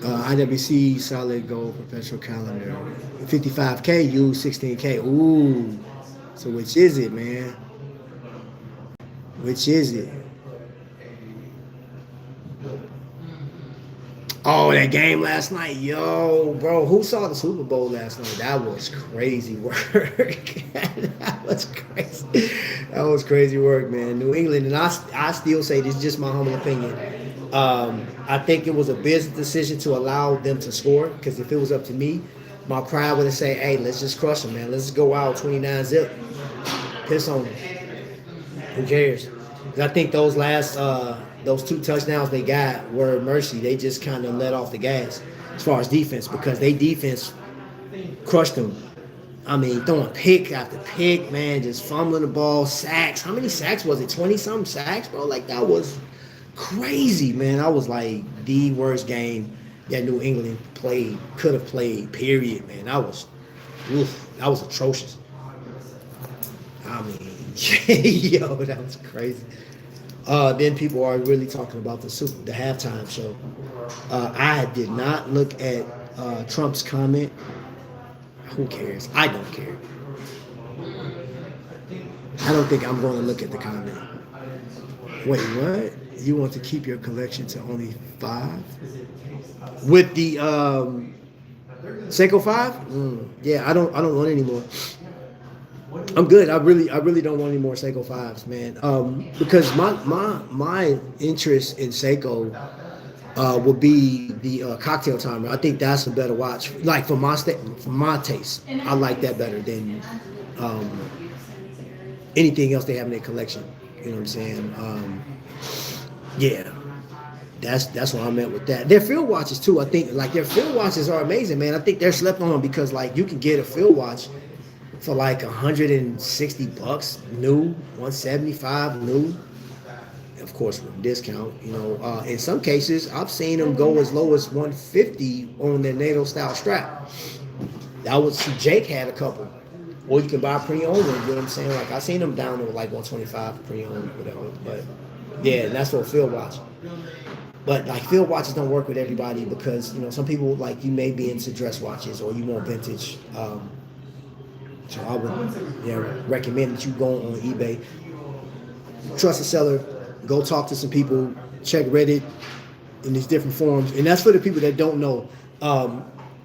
Speaker 1: IWC solid gold perpetual calendar. 55K, use 16K. Ooh. So which is it, man? Which is it? Oh, that game last night. Yo, bro, who saw the Super Bowl last night? That was crazy work. That was crazy. That was crazy work, man. New England, and I still say this is just my humble opinion. I think it was a business decision to allow them to score, because if it was up to me, my pride would have said, hey, let's just crush them, man. Let's just go out 29 zip. Piss on them. Who cares? I think those 2 touchdowns they got were mercy. They just kind of let off the gas as far as defense, because they defense crushed them. I mean, throwing pick after pick, man, just fumbling the ball, sacks. How many sacks was it? 20-something sacks, bro? Like, that was crazy, man. That was like the worst game that New England could have played, period, man. That was atrocious. I mean, yo, that was crazy. Then people are really talking about the halftime show. I did not look at Trump's comment. Who cares? I don't care. I don't think I'm going to look at the comment. Wait, what? You want to keep your collection to only 5? With the Seiko 5? Yeah, I don't want any more. I'm good. I really don't want any more Seiko 5s, man. Because my interest in Seiko would be the Cocktail Timer. I think that's a better watch. Like for for my taste, I like that better than um, anything else they have in their collection. You know what I'm saying? Yeah, that's what I meant with that. Their field watches too. I think like their field watches are amazing, man. I think they're slept on because like you can get a field watch for like $160 new, 175 new. Of course, with discount. You know, in some cases, I've seen them go as low as 150 on their NATO style strap. That was Jake had a couple. Or you can buy pre-owned ones, you know what I'm saying? Like I seen them down to like 125 pre-owned, whatever. But yeah, that's for a field watch. But like field watches don't work with everybody because you know some people like you may be into dress watches or you want vintage. So I would recommend that you go on eBay, trust a seller, go talk to some people, check Reddit in these different forums, and that's for the people that don't know.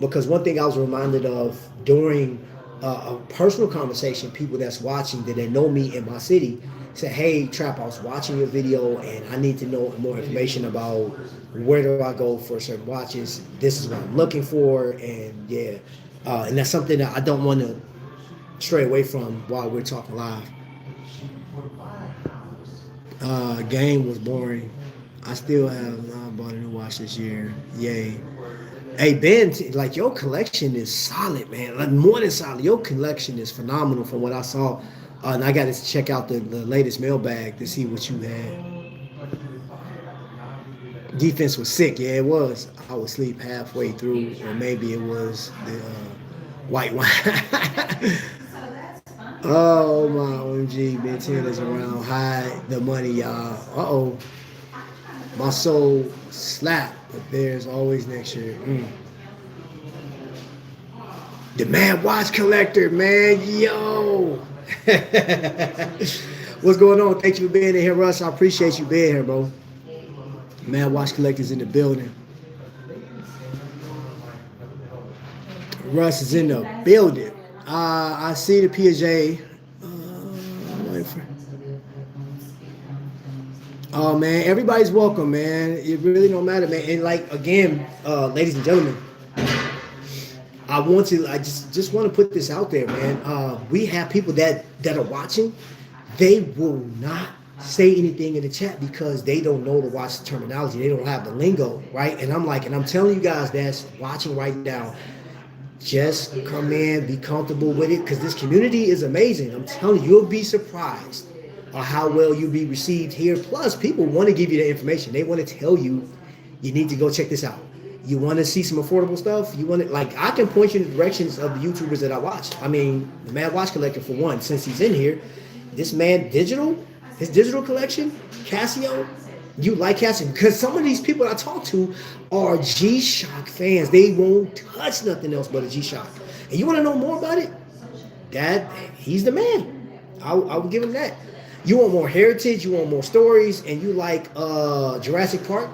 Speaker 1: Because one thing I was reminded of during a personal conversation, people that's watching that they know me in my city said, "Hey, Trap, I was watching your video, and I need to know more information about where do I go for certain watches. This is what I'm looking for, and yeah, and that's something that I don't want to stray away from while we're talking live." Game was boring. I still have not bought a new watch this year. Yay. Hey Ben, like your collection is solid, man. Like more than solid. Your collection is phenomenal from what I saw. And I got to check out the latest mailbag to see what you had. Defense was sick. Yeah, it was. I was asleep halfway through, or maybe it was the white wine. Oh my OMG, Ben 10 is around. Hide the money, y'all. Uh-oh. My soul slapped, but there's always next year. The Mad Watch Collector, man. Yo. What's going on? Thank you for being in here, Russ. I appreciate you being here, bro. Mad Watch Collector's in the building. Russ is in the building. I see the Piaget. Oh man, everybody's welcome, man. It really don't matter, man. And like again, ladies and gentlemen, I just want to put this out there, man. We have people that are watching. They will not say anything in the chat because they don't know the watch terminology. They don't have the lingo, right? And I'm telling you guys that's watching right now. Just come in, be comfortable with it, because this community is amazing. I'm telling you, you'll be surprised how well you'll be received here. Plus, people want to give you the information. They want to tell you, you need to go check this out. You want to see some affordable stuff? You want to, like, I can point you in the directions of the YouTubers that I watch. I mean, the Mad Watch Collector, for one, since he's in here, this man, his digital collection, Casio, you like Casio, because some of these people I talk to are G-Shock fans. They won't touch nothing else but a G-Shock. And you want to know more about it? He's the man. I will give him that. You want more heritage, you want more stories, and you like Jurassic Park?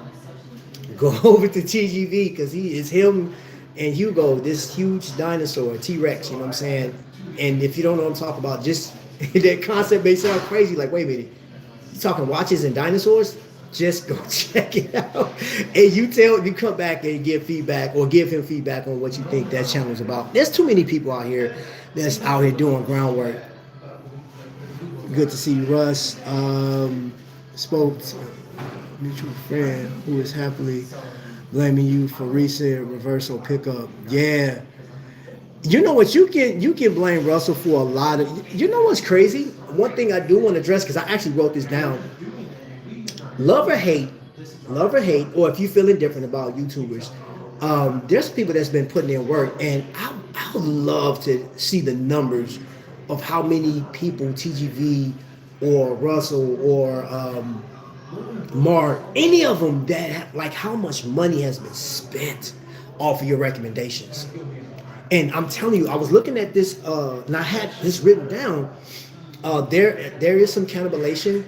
Speaker 1: Go over to TGV because he is him and Hugo, this huge dinosaur, T-Rex, you know what I'm saying? And if you don't know what I'm talking about, just that concept may sound crazy, like, wait a minute, you talking watches and dinosaurs? Just go check it out. And you come back and give feedback or give him feedback on what you think that channel is about. There's too many people out here that's out here doing groundwork. Good to see you, Russ. Spoke to a mutual friend who is happily blaming you for recent reversal pickup. Yeah. You know what? You can blame Russell for a lot of. You know what's crazy? One thing I do want to address, because I actually wrote this down. Love or hate, or if you feel indifferent about YouTubers, there's people that's been putting in work, and I would love to see the numbers of how many people TGV or Russell or Mark, any of them that like how much money has been spent off of your recommendations. And I'm telling you, I was looking at this, and I had this written down. There is some cannibalization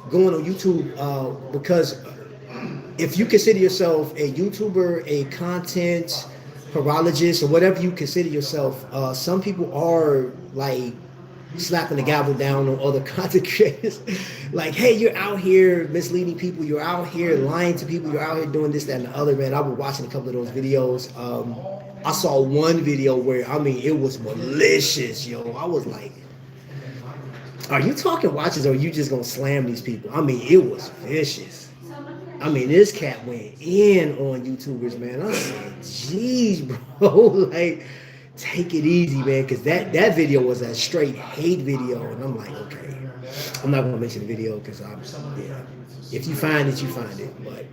Speaker 1: going on YouTube because if you consider yourself a YouTuber, a content horologist, or whatever you consider yourself, some people are like slapping the gavel down on other content creators. Like, hey, you're out here misleading people. You're out here lying to people. You're out here doing this, that, and the other, man. I was watching a couple of those videos. I saw one video where, I mean, it was malicious, yo. I was like, are you talking watches or are you just going to slam these people? I mean, it was vicious. I mean, this cat went in on YouTubers, man. I said, geez, bro. Like, take it easy, man, because that video was a straight hate video, and I'm like, okay, I'm not gonna mention the video because yeah, if you find it, you find it, but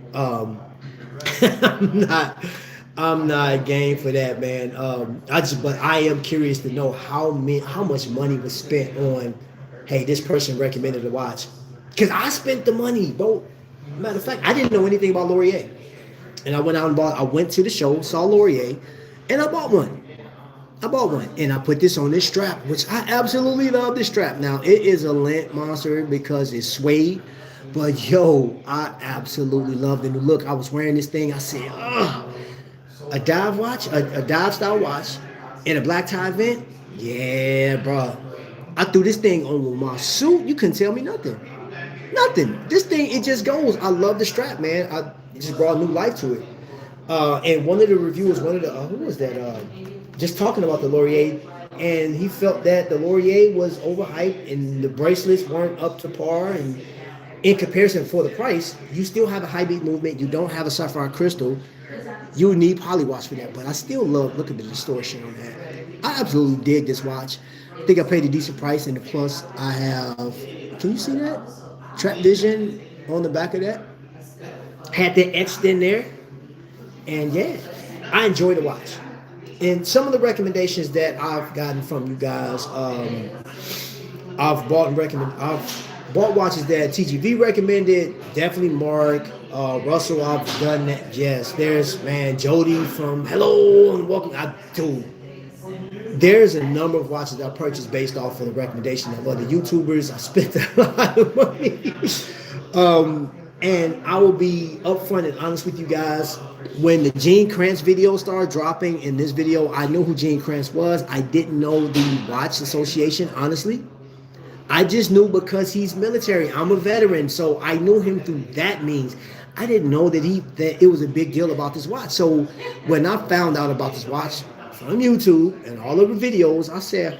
Speaker 1: I'm not game for that, man. But I am curious to know how much money was spent on, hey, this person recommended a watch, because I spent the money, bro. Matter of fact, I didn't know anything about Laurier, and I went to the show, saw Laurier, and I bought one. And I put this on this strap, which I absolutely love this strap. Now, it is a lint monster because it's suede, but yo, I absolutely love the new look. I was wearing this thing, I said, ugh, a dive watch, a dive style watch in a black tie event? Yeah, bro. I threw this thing on with my suit. You couldn't tell me nothing. Nothing. This thing, it just goes. I love the strap, man. It just brought new life to it. And one of the reviewers, who was that? Just talking about the Laurier, and he felt that the Laurier was overhyped and the bracelets weren't up to par. And in comparison, for the price, you still have a high beat movement. You don't have a sapphire crystal. You need polywatch for that. But I still look at the distortion on that. I absolutely dig this watch. I think I paid a decent price, and the plus I have. Can you see that? Trapvision on the back of that. Had that etched in there. And yeah, I enjoy the watch. And some of the recommendations that I've gotten from you guys, I've bought watches that TGV recommended. Definitely Mark, Russell. I've done that. Yes, there's Jody from Hello and Welcome. There's a number of watches I purchased based off of the recommendation of other YouTubers. I spent a lot of money. And I will be upfront and honest with you guys. When the Gene Kranz video started dropping in this video, I knew who Gene Kranz was. I didn't know the watch association, honestly. I just knew because he's military. I'm a veteran, so I knew him through that means. I didn't know that it was a big deal about this watch. So when I found out about this watch from YouTube and all of the videos, I said,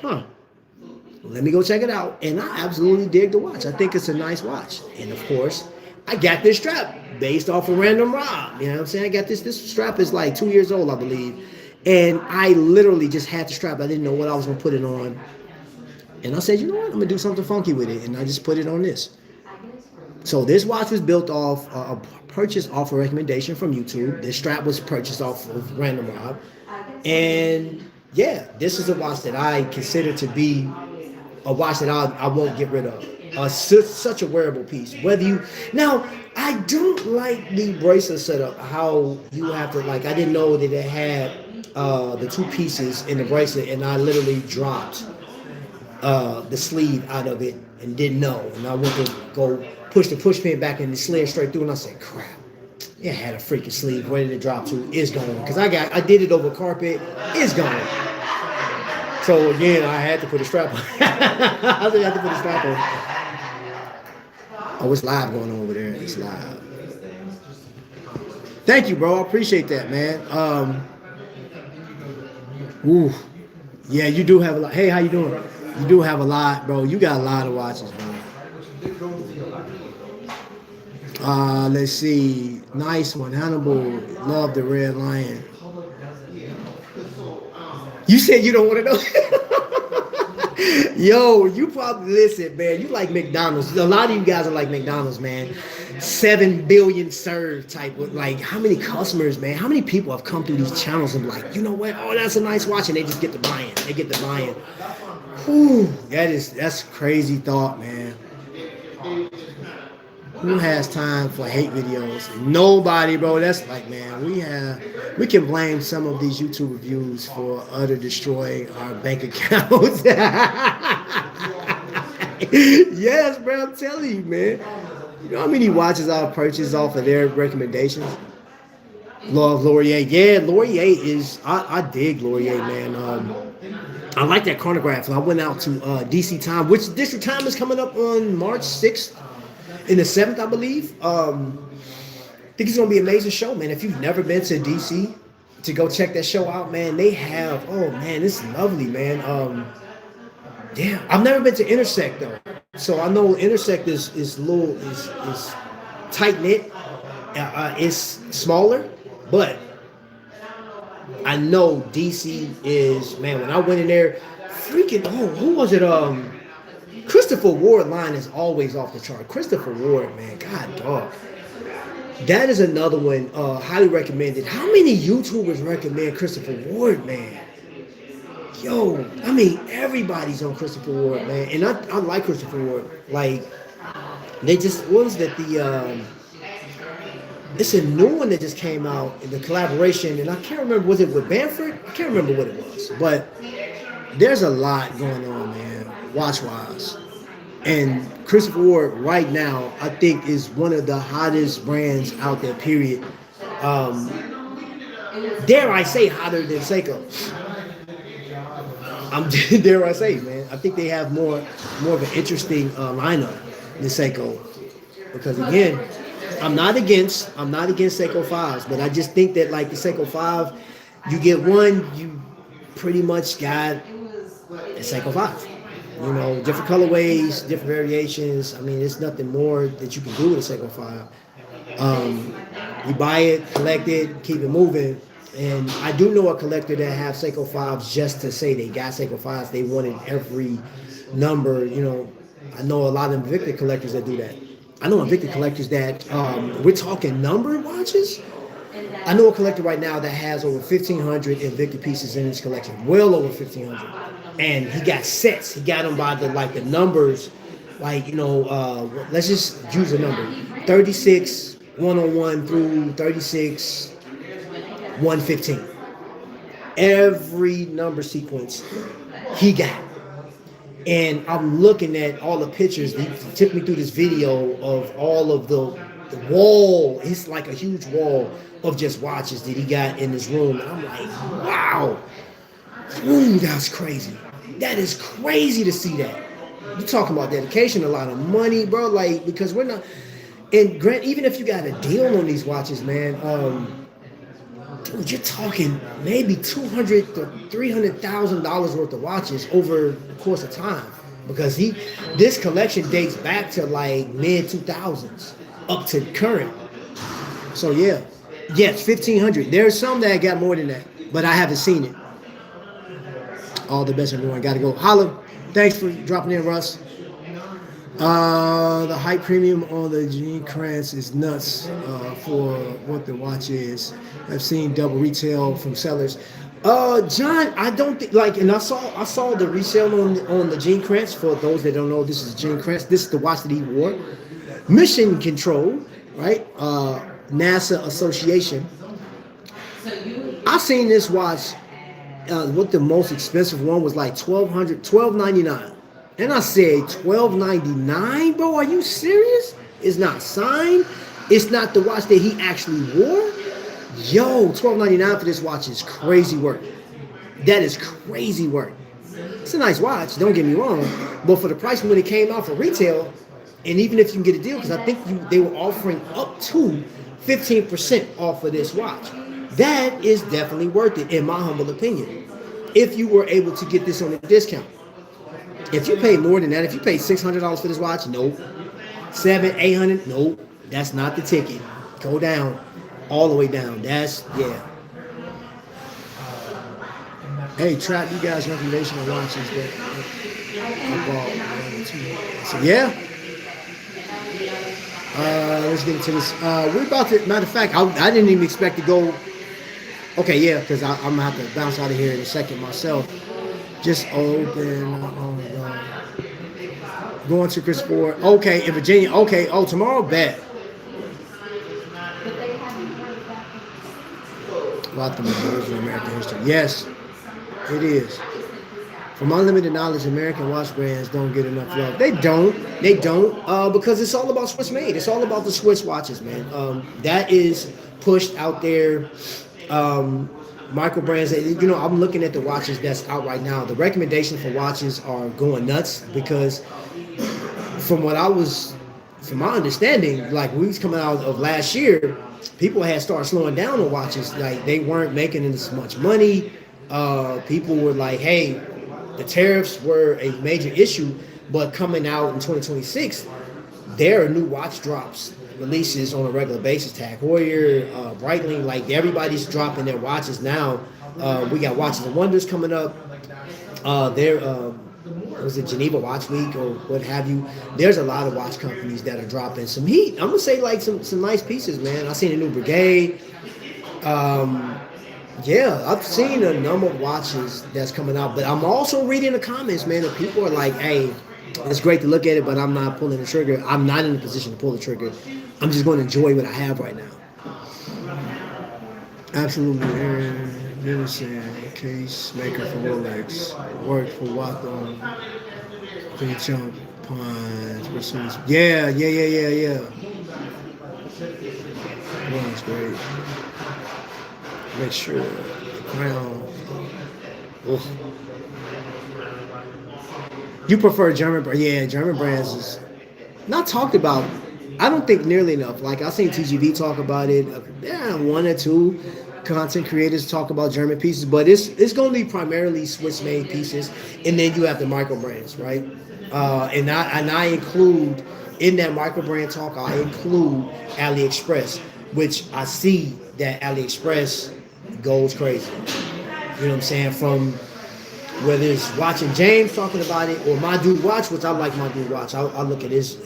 Speaker 1: let me go check it out. And I absolutely dig the watch. I think it's a nice watch. And of course, I got this strap based off of Random Rob. You know what I'm saying? I got this strap is like 2 years old, I believe. And I literally just had the strap. I didn't know what I was going to put it on. And I said, you know what? I'm going to do something funky with it. And I just put it on this. So this watch was built off, purchased off a recommendation from YouTube. This strap was purchased off of Random Rob. And yeah, this is a watch that I consider to be a watch that I won't get rid of. Such a wearable piece. Now, I don't like the bracelet setup. How you have to I didn't know that it had the two pieces in the bracelet, and I literally dropped the sleeve out of it and didn't know. And I went to go push the push pin back and it slid straight through, and I said, "Crap! It had a freaking sleeve. Where did it drop to? It's gone." Because I did it over carpet. It's gone. So again, I had to put a strap on. I had to put a strap on. Oh, it's live going on over there. It's live. Thank you, bro. I appreciate that, man. Yeah, you do have a lot. Hey, how you doing? You do have a lot, bro. You got a lot of watches, bro. Let's see. Nice one. Hannibal. Love the Red Lion. You said you don't want to know. Yo, you probably listen, man. You like McDonald's. A lot of you guys are like McDonald's, man. 7 billion served type of how many customers, man? How many people have come through these channels and you know what? Oh, that's a nice watch, and they just get to buying. They get to buying. Whew, that's crazy thought, man. Who has time for hate videos? Nobody, bro. That's man, we can blame some of these YouTube reviews for utter destroying our bank accounts. Yes, bro, I'm telling you, man. You know how many watches I've purchased off of their recommendations? Love Laurier. Yeah, Laurier is I dig Laurier, man. I like that chronograph. And I went out to DC Time, which District Time is coming up on March 6th and the 7th, I believe. I think it's gonna be an amazing show, man. If you've never been to DC, to go check that show out, man. They have, oh man, it's lovely, man. Yeah, I've never been to Intersect though, so I know Intersect is little is tight knit. It's smaller, but I know DC is, man. When I went in there, freaking, oh, who was it? Christopher Ward line is always off the chart. Christopher Ward, man, God dog. That is another one, highly recommended. How many YouTubers recommend Christopher Ward, man? Yo, I mean, everybody's on Christopher Ward, man. And I like Christopher Ward. Like, they just, what was that? It's a new one that just came out in the collaboration. And I can't remember, was it with Bamford? I can't remember what it was. But there's a lot going on, man, watch-wise. And Christopher Ward right now, I think, is one of the hottest brands out there, period. Dare I say hotter than Seiko. Dare I say, man. I think they have more of an interesting lineup than Seiko. Because again, I'm not against Seiko 5s, but I just think that like the Seiko 5, you get one, you pretty much got a Seiko 5. You know, different colorways, different variations. I mean, there's nothing more that you can do with a Seiko 5. You buy it, collect it, keep it moving. And I do know a collector that have Seiko 5s just to say they got Seiko 5s. They wanted every number, you know. I know a lot of Invicta collectors that do that. I know Invicta collectors that, we're talking numbered watches. I know a collector right now that has over 1,500 Invicta pieces in his collection, well over 1,500. And he got sets. He got them by the numbers, like, you know, let's just use a number, 36 101 through 36 115. Every number sequence he got. And I'm looking at all the pictures. He took me through this video of all of the wall. It's like a huge wall of just watches that he got in his room. And I'm like, wow. Ooh, that's crazy. That is crazy to see that. You're talking about dedication, a lot of money, bro. Like, because we're not. And Grant, even if you got a deal on these watches, man, dude, you're talking maybe $200,000 to $300,000 worth of watches over the course of time, because this collection dates back to like mid 2000s up to current. So yeah, yes, 1,500. There's some that got more than that, but I haven't seen it. All the best, everyone. Got to go. Holla. Thanks for dropping in, Russ. The height premium on the Gene Kranz is nuts for what the watch is. I've seen double retail from sellers. John, I don't think and I saw the resale on the Gene Kranz. For those that don't know, this is Gene Kranz. This is the watch that he wore. Mission Control, right? NASA Association. I've seen this watch. What the most expensive one was like $1,299. And I said, $1,299, bro? Are you serious? It's not signed. It's not the watch that he actually wore. Yo, $1,299 for this watch is crazy work. That is crazy work. It's a nice watch, don't get me wrong. But for the price when it came out for retail, and even if you can get a deal, because I think they were offering up to 15% off of this watch. That is definitely worth it, in my humble opinion. If you were able to get this on a discount. If you pay more than that, if you pay $600 for this watch, nope. $700, $800, nope. That's not the ticket. Go down, all the way down. That's, yeah. Hey, Trap, you guys' recommendation of watches that I bought. So, yeah. Let's get into this. We're about to, matter of fact, I didn't even expect to go. Okay, yeah, because I'm going to have to bounce out of here in a second myself. Just open. Going to Chris Ford. Okay, in Virginia. Okay, oh, tomorrow, bet. About the majority of American history. Yes, it is. From my limited knowledge, American watch brands don't get enough love. They don't. Because it's all about Swiss made. It's all about the Swiss watches, man. That is pushed out there. micro brands. You know, I'm looking at the watches that's out right now. The recommendations for watches are going nuts because from what I was, from my understanding, like we was coming out of last year, people had started slowing down on watches. Like they weren't making as much money. People were like, "Hey, the tariffs were a major issue," but coming out in 2026, there are new watch drops releases on a regular basis. Tag Heuer, Breitling, like everybody's dropping their watches now. We got Watches and Wonders coming up. There was it Geneva Watch Week or what have you. There's a lot of watch companies that are dropping some heat. I'm gonna say like some nice pieces, man. I seen a new Brigade. Yeah, I've seen a number of watches that's coming out, but I'm also reading the comments, man. That people are like, "Hey, it's great to look at it, but I'm not pulling the trigger. I'm not in a position to pull the trigger. I'm just going to enjoy what I have right now." Absolutely, Aaron. Unison, case maker for Rolex, work for Wacom, big jump, Pines, pursuits. Yeah. Well, that's great. Make sure the crown. Ugh. You prefer German brands? Yeah, German brands is not talked about. I don't think nearly enough. Like I seen TGV talk about it. Yeah, one or two content creators talk about German pieces, but it's going to be primarily Swiss made pieces, and then you have the micro brands, right? And I include in that micro brand talk. I include AliExpress, which I see that AliExpress goes crazy. You know what I'm saying? From whether it's watching James talking about it or My Dude Watch, which I like My Dude Watch. I look at his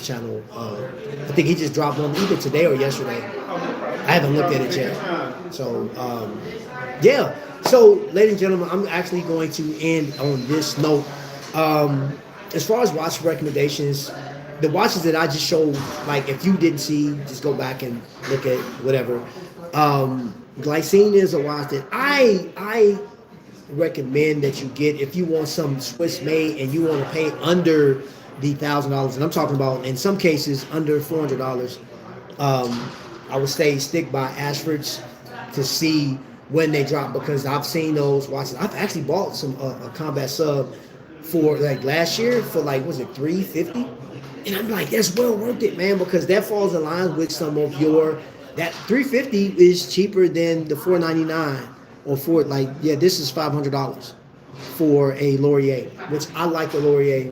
Speaker 1: channel. I think he just dropped one either today or yesterday. I haven't looked at it yet. So, yeah. So, ladies and gentlemen, I'm actually going to end on this note. As far as watch recommendations, the watches that I just showed, like if you didn't see, just go back and look at whatever. Glycine is a watch that I recommend that you get if you want some Swiss made and you want to pay under the $1,000, and I'm talking about in some cases under $400. I would say stick by Ashford's to see when they drop, because I've seen those watches. I've actually bought some a combat sub for like last year for like, was it $350? And I'm like, that's well worth it, man, because that falls in line with some of your, that $350 is cheaper than the $499 or for like, yeah, this is $500 for a Laurier, which I like the Laurier,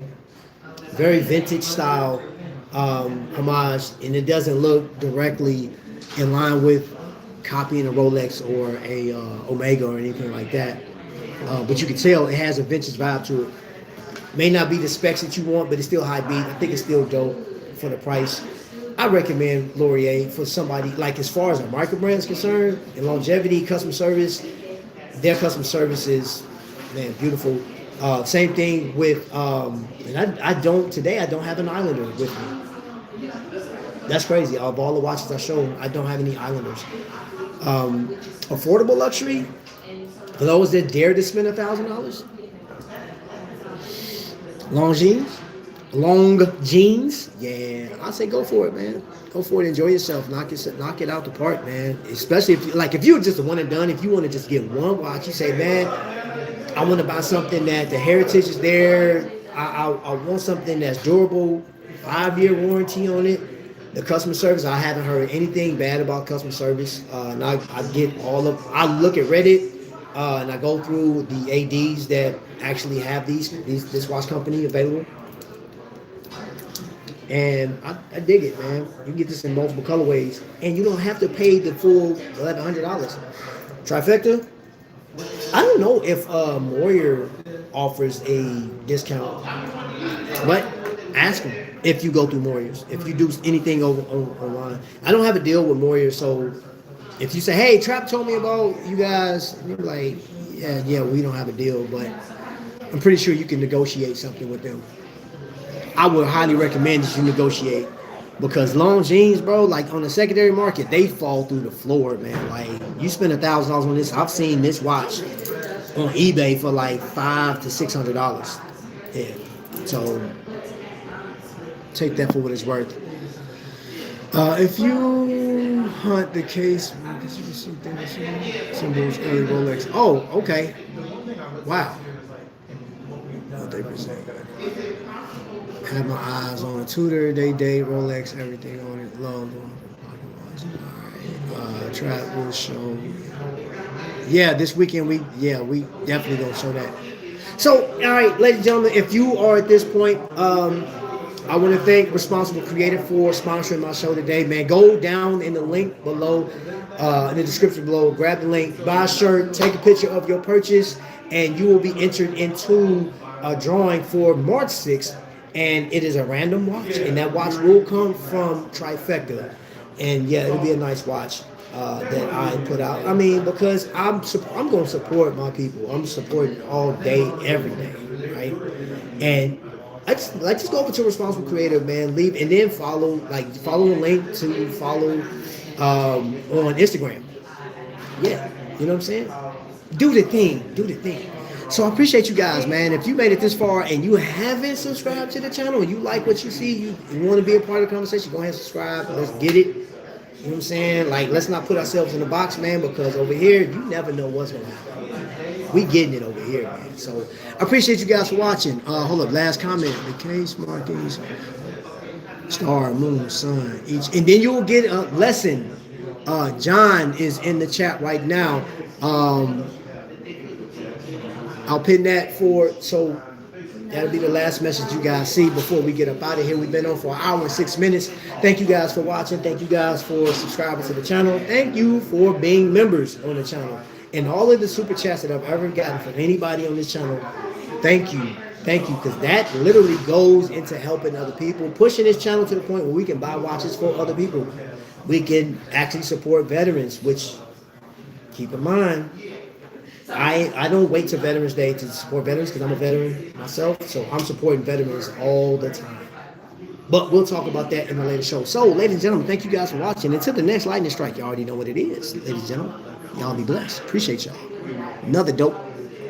Speaker 1: very vintage style homage, and it doesn't look directly in line with copying a Rolex or a Omega or anything like that. But you can tell it has a vintage vibe to it. May not be the specs that you want, but it's still high beat. I think it's still dope for the price. I recommend Laurier for somebody, like as far as a micro brand is concerned, and longevity, customer service, their customer service is, man, beautiful. Same thing with, and I don't have an Islander with me. That's crazy. Of all the watches I show, I don't have any Islanders. Affordable luxury, for those that dare to spend $1,000. Long jeans, yeah, I say go for it, man. Go for it, enjoy yourself, knock it out the park, man. Especially if you're just a one and done, if you want to just get one watch, you say, man, I want to buy something that the heritage is there. I want something that's durable, 5-year warranty on it. The customer service, I haven't heard anything bad about customer service. And I look at Reddit. And I go through the ADs that actually have this watch company available, and I dig it, man. You can get this in multiple colorways, and you don't have to pay the full $1,100. Trifecta. I don't know if Moyer offers a discount, but ask them if you go through Moyer's. If you do anything online, I don't have a deal with Moyer, so. If you say, hey, Trap told me about you guys, and you're like, yeah, we don't have a deal, but I'm pretty sure you can negotiate something with them. I would highly recommend that you negotiate, because long jeans, bro, like on the secondary market, they fall through the floor, man. Like, you spend $1,000 on this. I've seen this watch on eBay for like $500 to $600. Yeah, so take that for what it's worth. If you hunt the case, symbols, early Rolex. Oh, okay. Wow. What they present. Have my eyes on a Tudor, they date, Rolex, everything on it. Love them. Alright. Trap will show. Yeah, this weekend we definitely gonna show that. So, all right, ladies and gentlemen, if you are at this point, I want to thank Responsible Creative for sponsoring my show today, man. Go down in the link below, in the description below, grab the link, buy a shirt, take a picture of your purchase, and you will be entered into a drawing for March 6th. And it is a random watch, and that watch will come from Trifecta. And yeah, it'll be a nice watch that I put out. I mean, because I'm going to support my people. I'm supporting all day, every day, right? And I just go over to Responsible Creative, man. Leave and then follow the link to follow on Instagram. Yeah, you know what I'm saying? Do the thing. So I appreciate you guys, man. If you made it this far and you haven't subscribed to the channel and you like what you see, you want to be a part of the conversation, go ahead and subscribe. Let's get it. You know what I'm saying? Like, let's not put ourselves in the box, man, because over here, you never know what's going to happen. We getting it over here, man. So I appreciate you guys for watching. Hold up, last comment. The case markings, star, moon, sun, each. And then you'll get a lesson. John is in the chat right now. I'll pin that so that'll be the last message you guys see before we get up out of here. We've been on for an hour and 6 minutes. Thank you guys for watching. Thank you guys for subscribing to the channel. Thank you for being members on the channel. And all of the super chats that I've ever gotten from anybody on this channel, thank you, because that literally goes into helping other people, pushing this channel to the point where we can buy watches for other people. We can actually support veterans, which, keep in mind, I don't wait till Veterans Day to support veterans because I'm a veteran myself, so I'm supporting veterans all the time. But we'll talk about that in a later show. So, ladies and gentlemen, thank you guys for watching. Until the next lightning strike, you already know what it is. Ladies and gentlemen, y'all be blessed. Appreciate y'all. Another dope